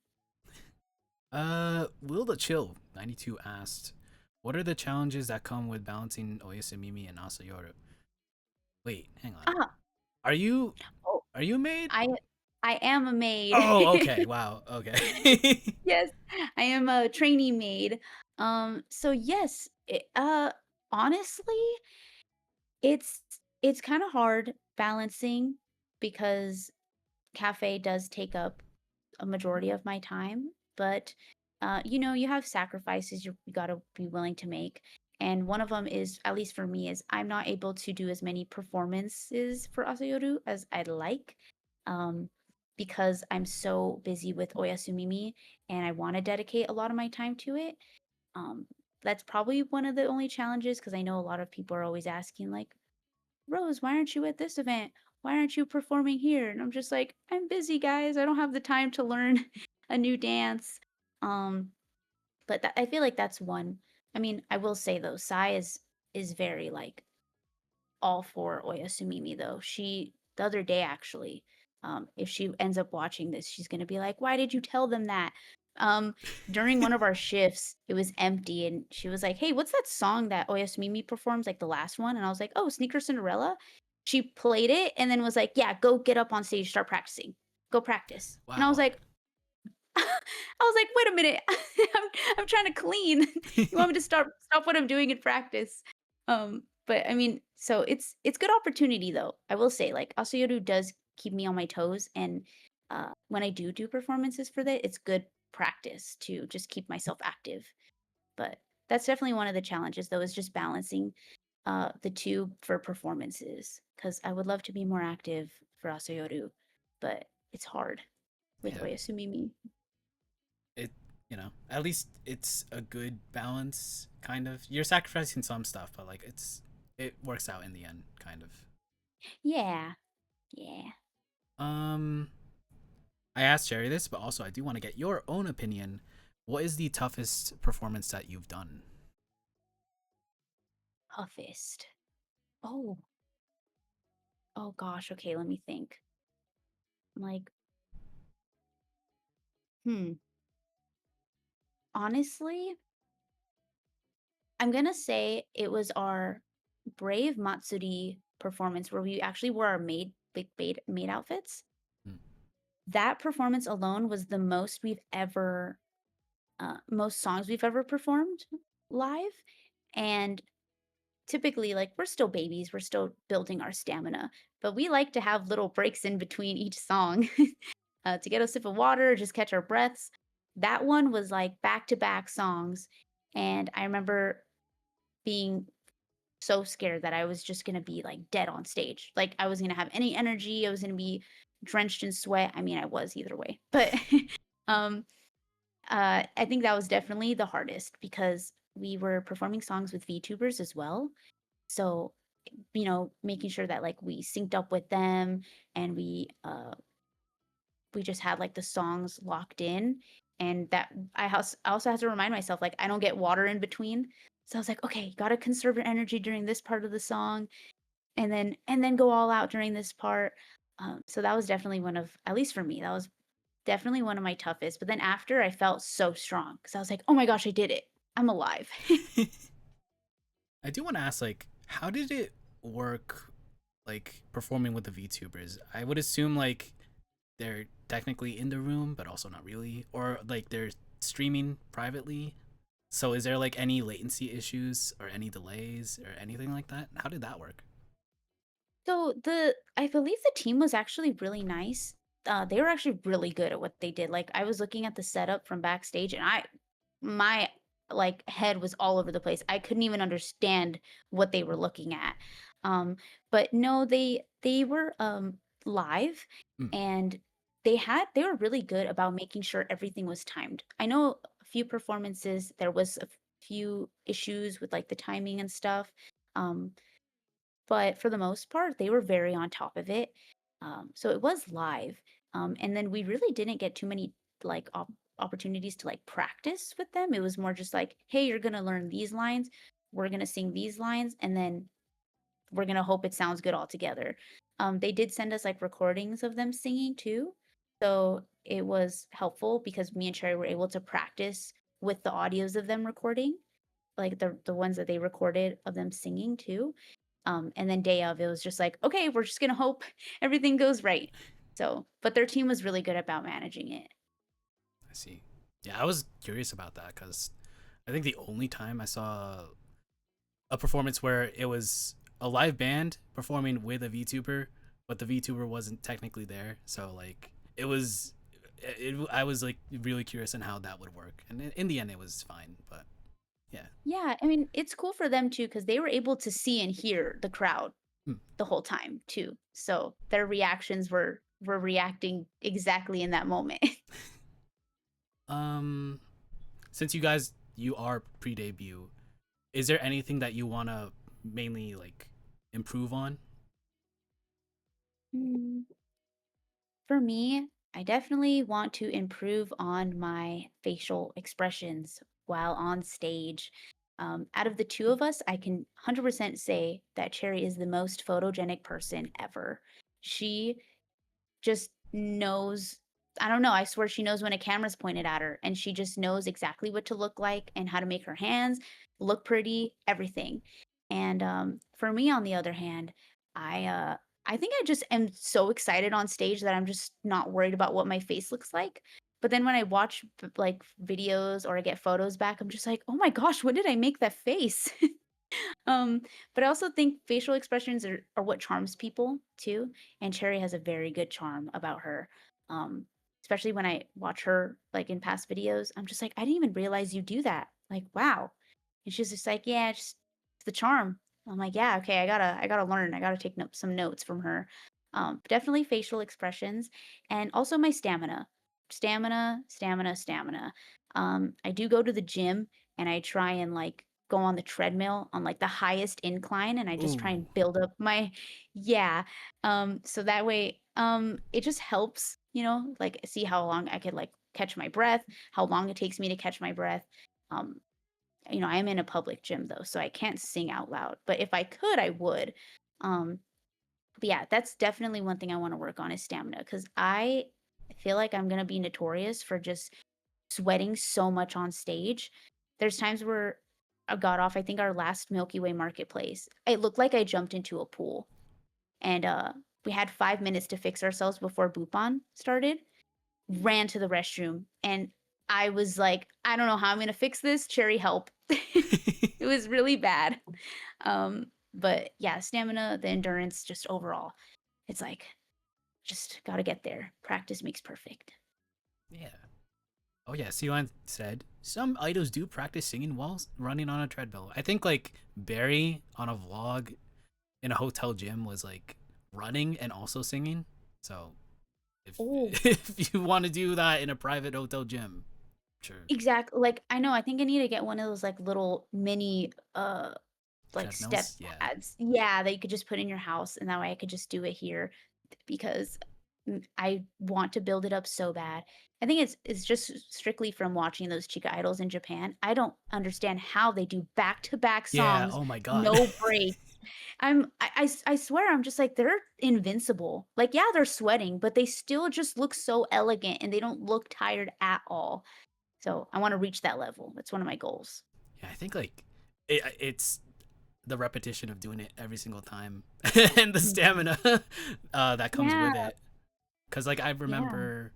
Speaker 1: Will the Chill 92 asked, "What are the challenges that come with balancing Oyasumimi and Asayoru?" Wait, hang on.
Speaker 2: Ah,
Speaker 1: Are you
Speaker 2: oh,
Speaker 1: are you a maid?
Speaker 2: I I am a maid.
Speaker 1: Oh, okay. Wow. Okay.
Speaker 2: Yes, I am a trainee maid. So yes, honestly, it's it's kind of hard balancing because cafe does take up a majority of my time, but you have sacrifices you got to be willing to make. And one of them is, at least for me, is I'm not able to do as many performances for Asayoru as I'd like, um, because I'm so busy with Oyasumimi and I want to dedicate a lot of my time to it. Um, that's probably one of the only challenges because I know a lot of people are always asking, like, Rose, why aren't you at this event? Why aren't you performing here? And I'm just like, I'm busy, guys. I don't have the time to learn a new dance. Um, but I feel like that's one. I mean, I will say though, Sai is very like all for Oyasumimi though. She the other day actually, if she ends up watching this, she's gonna be like, "Why did you tell them that?" Um, During one of our shifts, it was empty, and she was like, "Hey, what's that song that Oyasumimi performs, like the last one?" And I was like, "Oh, Sneaker Cinderella." She played it and then was like, "Yeah, go get up on stage, start practicing, go practice." And I was
Speaker 1: Wow.
Speaker 2: like, I was like, "Wait a minute, I'm trying to clean. You want me to stop what I'm doing and practice?" But I mean, so it's good opportunity though. I will say, like, Asayoru does keep me on my toes, and when I do performances for that, it's good practice to just keep myself active. But that's definitely one of the challenges though, is just balancing the two for performances. Because I would love to be more active for Asayoru, but it's hard with
Speaker 1: Yeah.
Speaker 2: Oyasumimi.
Speaker 1: It at least it's a good balance kind of. You're sacrificing some stuff, but like it works out in the end kind of.
Speaker 2: Yeah. Yeah.
Speaker 1: Um I asked Jerry this, but also I do want to get your own opinion. What is the toughest performance that you've done?
Speaker 2: Toughest. Oh. Oh gosh. Okay, let me think. Like, hmm. Honestly, I'm gonna say it was our Brave Matsuri performance where we actually wore our maid outfits.
Speaker 1: Hmm.
Speaker 2: That performance alone was the most songs we've ever performed live. And typically, like, we're still babies, we're still building our stamina, but we like to have little breaks in between each song to get a sip of water or just catch our breaths. That one was like back to back songs. And I remember being so scared that I was just going to be like dead on stage. Like, I was going to have any energy. I was going to be drenched in sweat. I mean, I was either way. But um, I think that was definitely the hardest because we were performing songs with VTubers as well. So, making sure that like we synced up with them and we just had like the songs locked in, and that I also had to remind myself like I don't get water in between. So I was like, okay, you got to conserve your energy during this part of the song, and then go all out during this part. So that was definitely one of, at least for me, that was definitely one of my toughest. But then after, I felt so strong because I was like, oh my gosh, I did it. I'm alive.
Speaker 1: I do want to ask, like, how did it work? like performing with the VTubers? I would assume like they're technically in the room, but also not really, or like they're streaming privately. So is there like any latency issues or any delays or anything like that? How did that work?
Speaker 2: So I believe the team was actually really nice. They were actually really good at what they did. Like I was looking at the setup from backstage, and my like head was all over the place. I couldn't even understand what they were looking at. Um, but no, they were live,
Speaker 1: Mm,
Speaker 2: and they were really good about making sure everything was timed. I know a few performances there was a few issues with like the timing and stuff. Um, but for the most part, they were very on top of it. So it was live. And then we really didn't get too many like opportunities to like practice with them. It was more just like, hey, you're gonna learn these lines, we're gonna sing these lines, and then we're gonna hope it sounds good all together. They did send us like recordings of them singing too. So it was helpful because me and Cherry were able to practice with the audios of them recording, like the ones that they recorded of them singing too. And then day of, it was just like, okay, we're just gonna hope everything goes right. So, but their team was really good about managing it.
Speaker 1: I see. Yeah, I was curious about that because I think the only time I saw a performance where it was a live band performing with a VTuber, but the VTuber wasn't technically there. So like it was, I was like really curious on how that would work, and in the end, it was fine. But yeah.
Speaker 2: Yeah, I mean, it's cool for them too because they were able to see and hear the crowd
Speaker 1: Hmm.
Speaker 2: the whole time too. So their reactions were reacting exactly in that moment.
Speaker 1: Um, since you are pre-debut, is there anything that you wanna mainly like improve on?
Speaker 2: Mm, For me, I definitely want to improve on my facial expressions while on stage. Out of the two of us, I can 100% say that Cherry is the most photogenic person ever. She just knows, I don't know, I swear she knows when a camera's pointed at her, and she just knows exactly what to look like and how to make her hands look pretty, everything. And, for me, on the other hand, I, uh, I think I just am so excited on stage that I'm just not worried about what my face looks like. But then when I watch, like, videos or I get photos back, I'm just like, "Oh my gosh, when did I make that face?" Um, but I also think facial expressions are what charms people too, and Cherry has a very good charm about her. Um, Especially when I watch her like in past videos, I'm just like, I didn't even realize you do that. Like, wow. And she's just like, yeah, just it's the charm. I'm like, yeah, okay, I gotta learn. I gotta take some notes from her. Definitely facial expressions and also my stamina. Stamina, stamina, stamina. I do go to the gym and I try and like go on the treadmill on like the highest incline and I just try
Speaker 1: Ooh.
Speaker 2: and build up my yeah. So that way it just helps, like see how long I could like catch my breath, how long it takes me to catch my breath. Um I am in a public gym though, so I can't sing out loud, but if I could, I would. Um but yeah, that's definitely one thing I want to work on is stamina cuz I feel like I'm going to be notorious for just sweating so much on stage. There's times where I got off, I think our last Milky Way marketplace, it looked like I jumped into a pool. And we had 5 minutes to fix ourselves before Boopon started. Ran to the restroom and I was like, I don't know how I'm gonna fix this. Cherry help. It was really bad. But yeah, stamina, the endurance, just overall. It's like just gotta get there. Practice makes perfect.
Speaker 1: Yeah. Oh yeah, Sealine said some idols do practice singing while running on a treadmill. I think like Barry on a vlog in a hotel gym was like running and also singing. So if
Speaker 2: Oh,
Speaker 1: if you want to do that in a private hotel gym, sure.
Speaker 2: exactly. Like, I know, I think I need to get one of those, like, little mini, like, step
Speaker 1: Treadmills, yeah.
Speaker 2: pads. Yeah, that you could just put in your house, and that way I could just do it here because, I want to build it up so bad. I think it's just strictly from watching those Chica idols in Japan. I don't understand how they do back-to-back
Speaker 1: Yeah,
Speaker 2: songs,
Speaker 1: oh my god.
Speaker 2: no break. I swear, I'm just like, they're invincible. Like, yeah, they're sweating, but they still just look so elegant, and they don't look tired at all. So I wanna reach that level. That's one of my goals.
Speaker 1: Yeah, I think like it's the repetition of doing it every single time and the
Speaker 2: Mhm.
Speaker 1: stamina that comes
Speaker 2: Yeah,
Speaker 1: with it. Because like I
Speaker 2: yeah.
Speaker 1: remember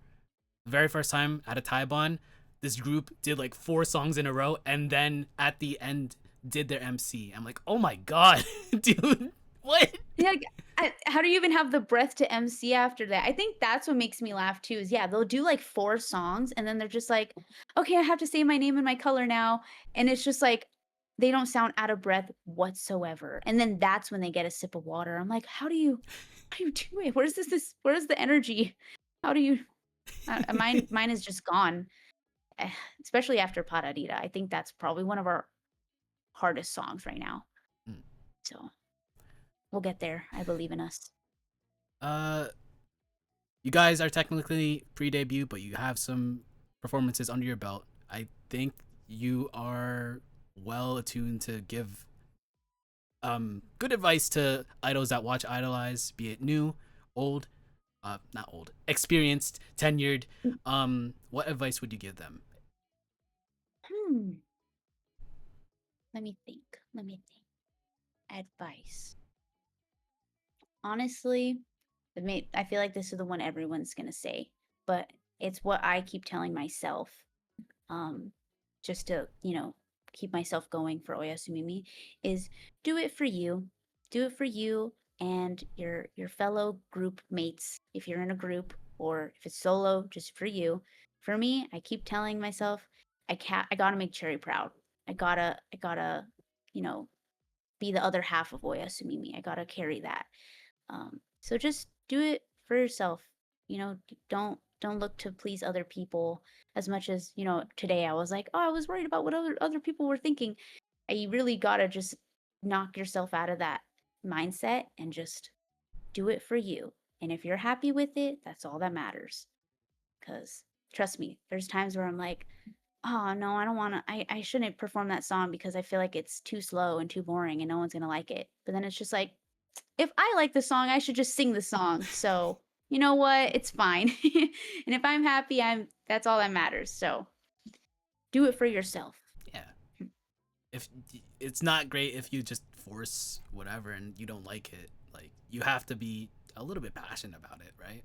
Speaker 1: the very first time at a Taibon, this group did like 4 songs in a row, and then at the end did their MC. I'm like, oh my god, dude, what?
Speaker 2: Yeah, like, how do you even have the breath to MC after that? I think that's what makes me laugh too, is yeah, they'll do like 4 songs and then they're just like, "Okay, I have to say my name and my color now." And it's just like they don't sound out of breath whatsoever. And then that's when they get a sip of water. I'm like, how do you do it? Where's the energy? How do you mine is just gone. Eh, especially after Paradita. I think that's probably one of our hardest songs right now.
Speaker 1: Mm.
Speaker 2: So, we'll get there. I believe in us.
Speaker 1: Uh, you guys are technically pre-debut, but you have some performances under your belt. I think you are well attuned to give good advice to idols that watch Idolize, be it new, old, not old, experienced, tenured. What advice would you give them?
Speaker 2: Hmm. Let me think. Let me think. Advice. Honestly, I feel like this is the one everyone's gonna say, but it's what I keep telling myself, um, just to, keep myself going for Oyasumimi, is do it for you. Do it for you and your fellow group mates, if you're in a group, or if it's solo, just for you. For me, I keep telling myself, I gotta make Cherry proud. I gotta, you know, be the other half of Oyasumimi. I gotta carry that. So just do it for yourself. Don't look to please other people as much as, today I was like, oh, I was worried about what other people were thinking. You really gotta just knock yourself out of that mindset and just do it for you. And if you're happy with it, that's all that matters. Cause trust me, there's times where I'm like, oh no, I don't wanna I shouldn't perform that song because I feel like it's too slow and too boring and no one's gonna like it. But then it's just like, if I like the song, I should just sing the song. So, you know what? It's fine. And if I'm happy, that's all that matters. So, do it for yourself.
Speaker 1: Yeah, if it's not great if you just force whatever and you don't like it. Like you have to be a little bit passionate about it, right?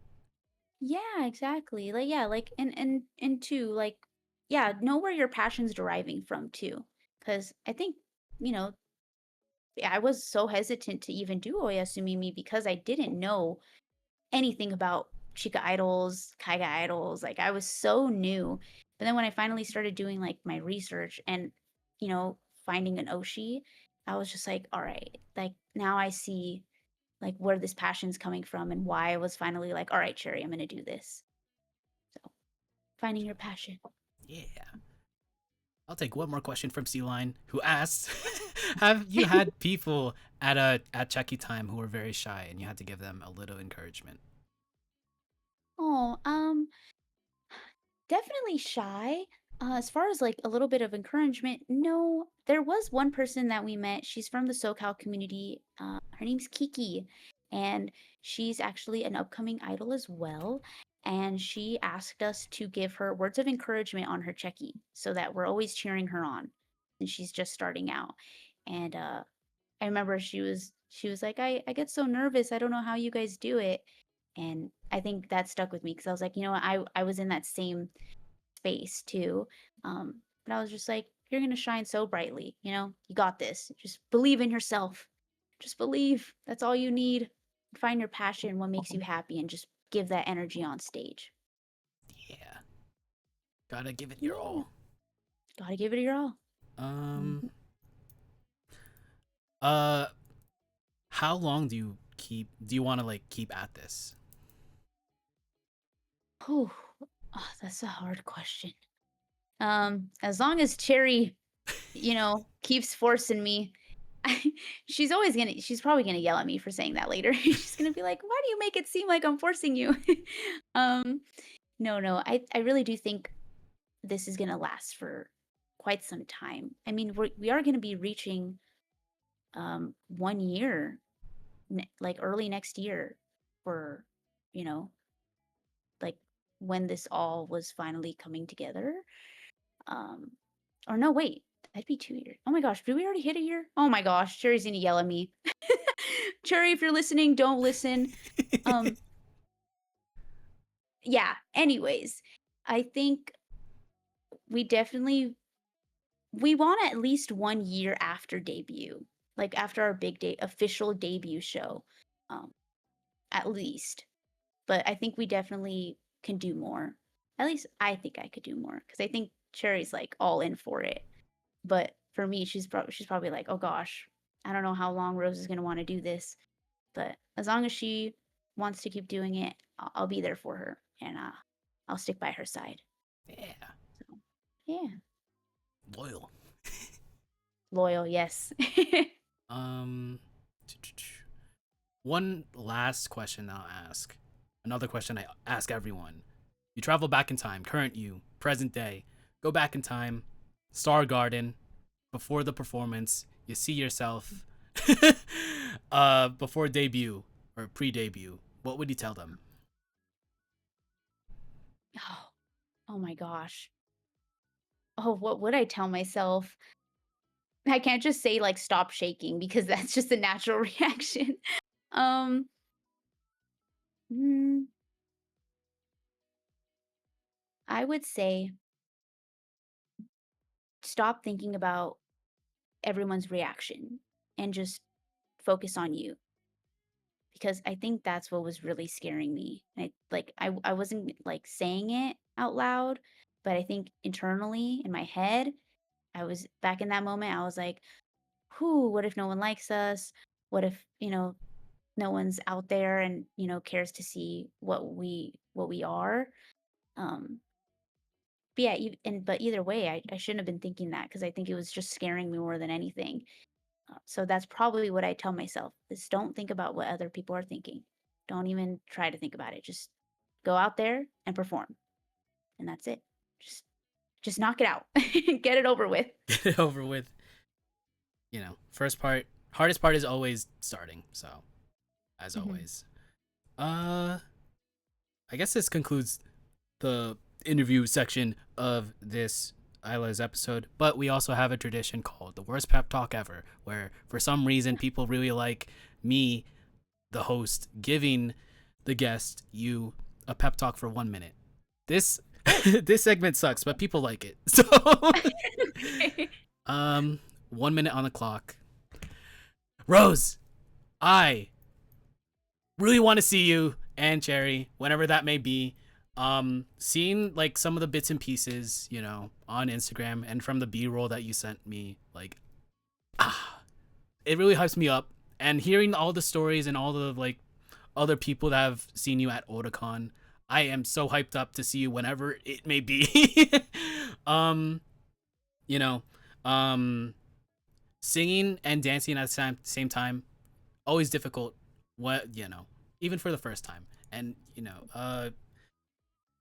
Speaker 2: Yeah, exactly. Like yeah, like and two, like yeah, know where your passion's deriving from too. Cuz I think, you know, yeah, I was so hesitant to even do Oyasumimi because I didn't know anything about Chica idols, Kaiga idols. Like I was so new. But then when I finally started doing like my research and, finding an Oshi, I was just like, all right, like now I see like where this passion's coming from and why I was finally like, all right, Cherry, I'm gonna do this. So finding your passion.
Speaker 1: Yeah. I'll take one more question from C Line, who asks, "Have you had people at Checky time who were very shy, and you had to give them a little encouragement?"
Speaker 2: Oh, definitely shy. As far as like a little bit of encouragement, no. There was one person that we met. She's from the SoCal community. Her name's Kiki, and she's actually an upcoming idol as well. And she asked us to give her words of encouragement on her checky so that we're always cheering her on. And she's just starting out. And I remember she was like, I get so nervous. I don't know how you guys do it. And I think that stuck with me because I was like, you know what, I was in that same space too. But I was just like, you're gonna shine so brightly, you got this. Just believe in yourself. Just believe. That's all you need. Find your passion, what makes you happy, and just give that energy on stage.
Speaker 1: Yeah, gotta give it your
Speaker 2: Yeah.
Speaker 1: all.
Speaker 2: Gotta give it your all.
Speaker 1: Um,
Speaker 2: Mhm.
Speaker 1: uh, how long do you want to like keep at this?
Speaker 2: Whew. Oh, that's a hard question. As long as Cherry, keeps forcing me. She's probably gonna yell at me for saying that later. She's gonna be like, "Why do you make it seem like I'm forcing you?" um, no, no, I really do think this is gonna last for quite some time. I mean, we are gonna be reaching 1 year, like early next year, for you know, like when this all was finally coming together. Um, or no, wait, That'd be 2 years. Oh my gosh, did we already hit a year? Oh my gosh, Cherry's gonna yell at me. Cherry, if you're listening, don't listen. Um, yeah, anyways, I think we definitely we want at least 1 year after debut, like, after our big day official debut show, um, at least. But I think we definitely can do more. At least I think I could do more because I think Cherry's, like, all in for it. But for me, she's probably like, "Oh gosh, I don't know how long Rose is gonna wanna do this." But as long as she wants to keep doing it, I'll be there for her, and, I'll stick by her side.
Speaker 1: Yeah.
Speaker 2: So, yeah.
Speaker 1: Loyal.
Speaker 2: Loyal, yes.
Speaker 1: Um, one last question I'll ask. Another question I ask everyone. You travel back in time, current you, present day. Go back in time, Star Garden, before the performance. You see yourself before debut or pre-debut. What would you tell them?
Speaker 2: Oh, oh my gosh. Oh, what would I tell myself? I can't just say, like, "Stop shaking," because that's just a natural reaction. Um, mm, I would say stop thinking about everyone's reaction and just focus on you, because I think that's what was really scaring me. I wasn't, like, saying it out loud, but I think internally in my head, I was back in that moment, I was like, "Whoo, what if no one likes us? What if, no one's out there and, cares to see what we are?" Um, but yeah, but either way, I shouldn't have been thinking that because I think it was just scaring me more than anything. So that's probably what I tell myself is don't think about what other people are thinking. Don't even try to think about it. Just go out there and perform. And that's it. Just just knock it out. Get it over with.
Speaker 1: Get it over with. First part, hardest part is always starting. So, as
Speaker 2: Mhm.
Speaker 1: always. Uh, I guess this concludes the interview section of this Isla's episode, but we also have a tradition called the worst pep talk ever, where for some reason people really like me, the host, giving the guest you a pep talk for 1 minute. This
Speaker 2: Oh.
Speaker 1: this segment sucks, but people like it. So
Speaker 2: Okay.
Speaker 1: um 1 minute on the clock. Rose, I really want to see you and Cherry, whenever that may be. Seeing like some of the bits and pieces, on Instagram and from the B-roll that you sent me, like, it really hypes me up. And hearing all the stories and all the like other people that have seen you at Otakon, I am so hyped up to see you whenever it may be. um, you know, um, Singing and dancing at the same time, always difficult. Even for the first time, and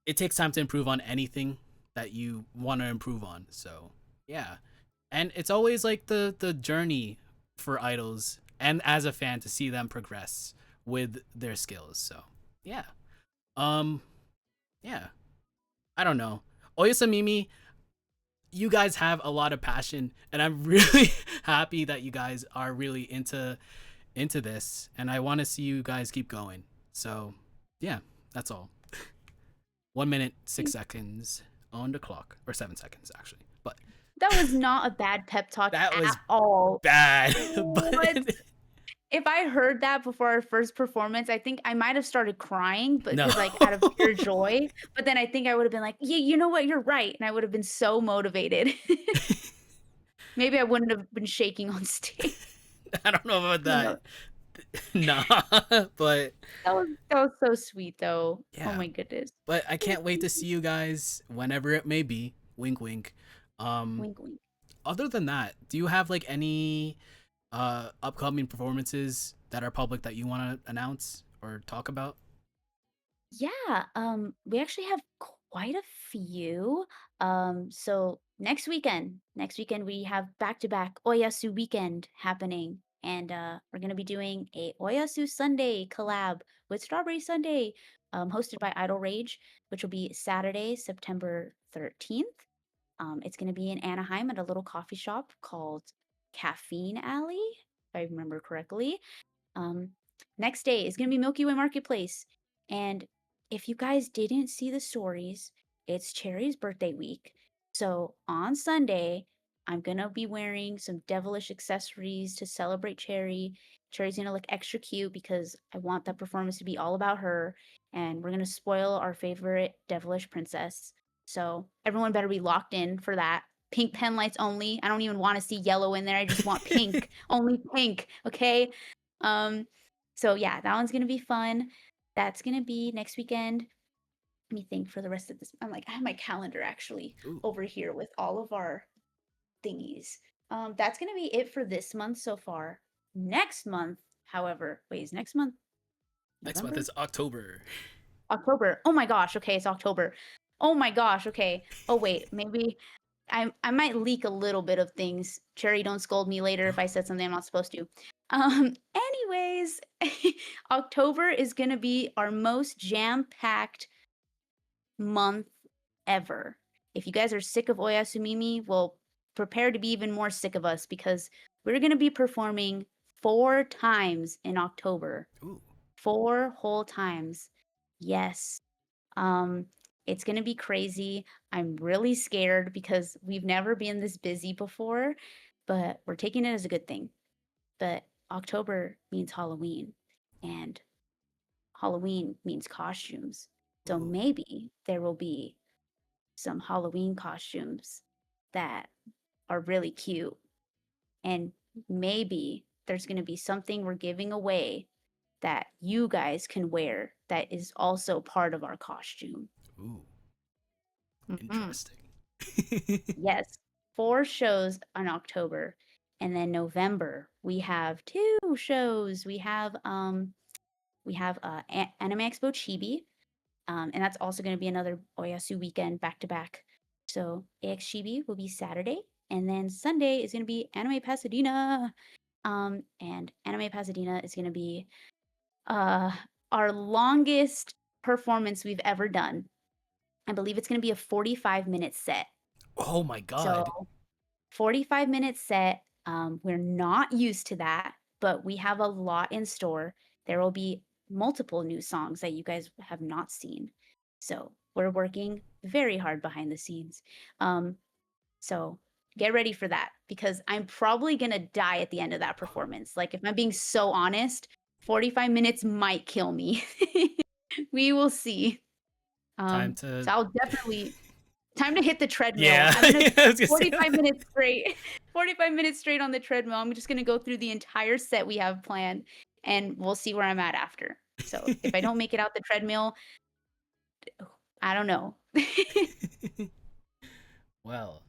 Speaker 1: it takes time to improve on anything that you want to improve on. So yeah, and it's always like the journey for idols, and as a fan to see them progress with their skills. So yeah, um, yeah, I don't know. Oyasumimi, you guys have a lot of passion, and I'm really happy that you guys are really into this, and I want to see you guys keep going. So yeah, that's all. 1 minute 6 seconds on the clock, or 7 seconds actually. But
Speaker 2: That was not a bad pep talk
Speaker 1: that
Speaker 2: at
Speaker 1: was
Speaker 2: all.
Speaker 1: bad.
Speaker 2: What?
Speaker 1: But
Speaker 2: If I heard that before our first performance, I think I might have started crying, but
Speaker 1: no.
Speaker 2: because like, out of pure joy, but then I think I would've been like, "Yeah, you know what? You're right," and I would've been so motivated. Maybe I wouldn't have been shaking on stage.
Speaker 1: I don't know about
Speaker 2: I don't know.
Speaker 1: that. Nah, but
Speaker 2: That was so sweet, though. Oh
Speaker 1: yeah.
Speaker 2: my goodness.
Speaker 1: But I can't wait to see you guys whenever it may be. Wink, wink. Um,
Speaker 2: Wink, wink.
Speaker 1: Other than that, do you have like any upcoming performances that are public that you want to announce or talk about?
Speaker 2: Yeah, we actually have quite a few. So next weekend we have back-to-back Oyasu Weekend happening, and we're gonna be doing a Oyasu Sunday collab with Strawberry Sunday, hosted by Idol Rage, which will be Saturday, September 13th. It's going to be in Anaheim at a little coffee shop called Caffeine Alley, if I remember correctly. Um, Next day is going to be Milky Way Marketplace. And if you guys didn't see the stories, it's Cherry's birthday week. So on Sunday, I'm going to be wearing some devilish accessories to celebrate Cherry. Cherry's going to look extra cute because I want that performance to be all about her. And we're going to spoil our favorite devilish princess. So everyone better be locked in for that. Pink pen lights only. I don't even want to see yellow in there. I just want pink. Only pink. Okay. Um, so yeah, that one's gonna be fun. That's gonna be next weekend. Let me think for the rest of this. I'm like, I have my calendar actually
Speaker 1: Ooh,
Speaker 2: over here with all of our thingies. That's gonna be it for this month so far. Next month, however, wait, is next month
Speaker 1: next month
Speaker 2: November?
Speaker 1: is October.
Speaker 2: October. Oh my gosh, okay, it's October. Oh my gosh, okay. Oh wait, maybe I might leak a little bit of things. Cherry, don't scold me later if I said something I'm not supposed to. Anyways, October is gonna be our most jam-packed month ever. If you guys are sick of Oyasumimi, well, prepare to be even more sick of us because we're gonna be performing 4 times in October.
Speaker 1: Ooh,
Speaker 2: 4 whole times. Yes. Um, it's gonna be crazy. I'm really scared because we've never been this busy before, but we're taking it as a good thing. But October means Halloween, and Halloween means costumes. So
Speaker 1: ooh,
Speaker 2: maybe there will be some Halloween costumes that are really cute. And maybe there's going to be something we're giving away that you guys can wear that is also part of our costume.
Speaker 1: ooh,
Speaker 2: Mhm.
Speaker 1: interesting.
Speaker 2: Yes, 4 shows in October, and then November, we have 2 shows. We have Anime Expo Chibi, and that's also gonna be another Oyasu weekend back to back. So AX Chibi will be Saturday, and then Sunday is gonna be Anime Pasadena. And Anime Pasadena is gonna be, uh, our longest performance we've ever done. I believe it's gonna be a 45-minute set.
Speaker 1: Oh my
Speaker 2: So
Speaker 1: god.
Speaker 2: 45-minute set. We're not used to that, but we have a lot in store. There will be multiple new songs that you guys have not seen. So we're working very hard behind the scenes. Um, so get ready for that because I'm probably gonna die at the end of that performance. Like if I'm being so honest, 45 minutes might kill me. We will see.
Speaker 1: Time to
Speaker 2: So I'll definitely time to hit the treadmill.
Speaker 1: yeah.
Speaker 2: I'm gonna
Speaker 1: I was gonna say
Speaker 2: 45 minutes straight. 45 minutes straight on the treadmill. I'm just gonna go through the entire set we have planned, and we'll see where I'm at after. So if I don't make it out the treadmill, I don't know.
Speaker 1: Well,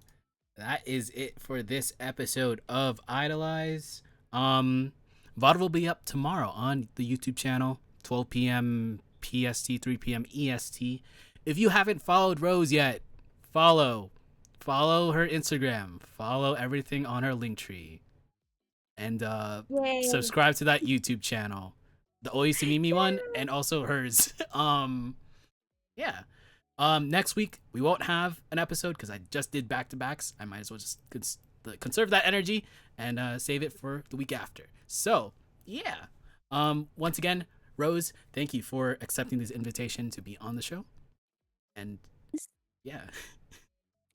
Speaker 1: that is it for this episode of Idolize. Um, VOD will be up tomorrow on the YouTube channel, 12 p.m. PST, 3 p.m. EST. If you haven't followed Rose yet, follow. Follow her Instagram. Follow everything on her Linktree. And
Speaker 2: Yay.
Speaker 1: subscribe to that YouTube channel. The Oyasumimi one and also hers. Yeah. Next week we won't have an episode because I just did back to backs. I might as well just conserve that energy and save it for the week after. So yeah. Once again, Rose, thank you for accepting this invitation to be on the show. And yeah.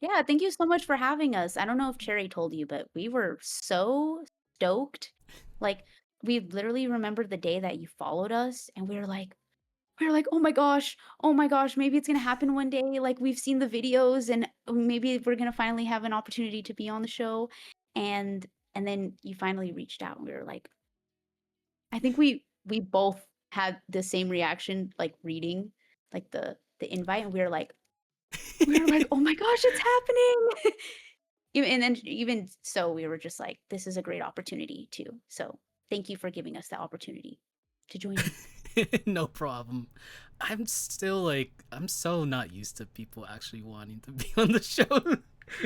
Speaker 2: Yeah, thank you so much for having us. I don't know if Cherry told you, but we were so stoked. Like, we literally remembered the day that you followed us, and we were like, oh my gosh, maybe it's gonna happen one day. Like we've seen the videos and maybe we're gonna finally have an opportunity to be on the show. And and then you finally reached out and we were like, I think we both had the same reaction, like reading like the invite, and we were like, oh my gosh, it's happening. And then even so, we were just like, this is a great opportunity too. So thank you for giving us that opportunity to join us.
Speaker 1: No problem. I'm so not used to people actually wanting to be on the show.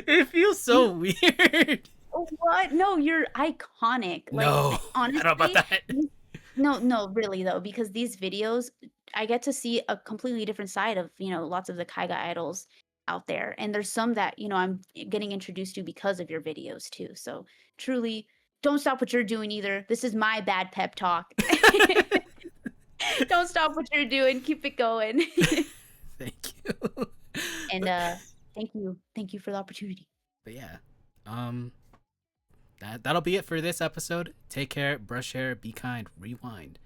Speaker 1: It feels so weird.
Speaker 2: Oh, what? No, you're iconic. Like,
Speaker 1: No, I don't know about
Speaker 2: honestly,
Speaker 1: that.
Speaker 2: no, no, really though, because these videos, I get to see a completely different side of, lots of the Kaiga idols. out there, and there's some that, I'm getting introduced to because of your videos too. So truly, don't stop what you're doing either. This is my bad pep talk. Don't stop what you're doing. Keep it going.
Speaker 1: Thank you.
Speaker 2: And thank you for the opportunity.
Speaker 1: But yeah, um, that'll be it for this episode. Take care, brush hair, be kind, rewind.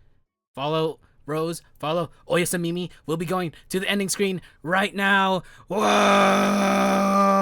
Speaker 1: Follow Rose, follow Oyasumimi. We'll be going to the ending screen right now. Whoa!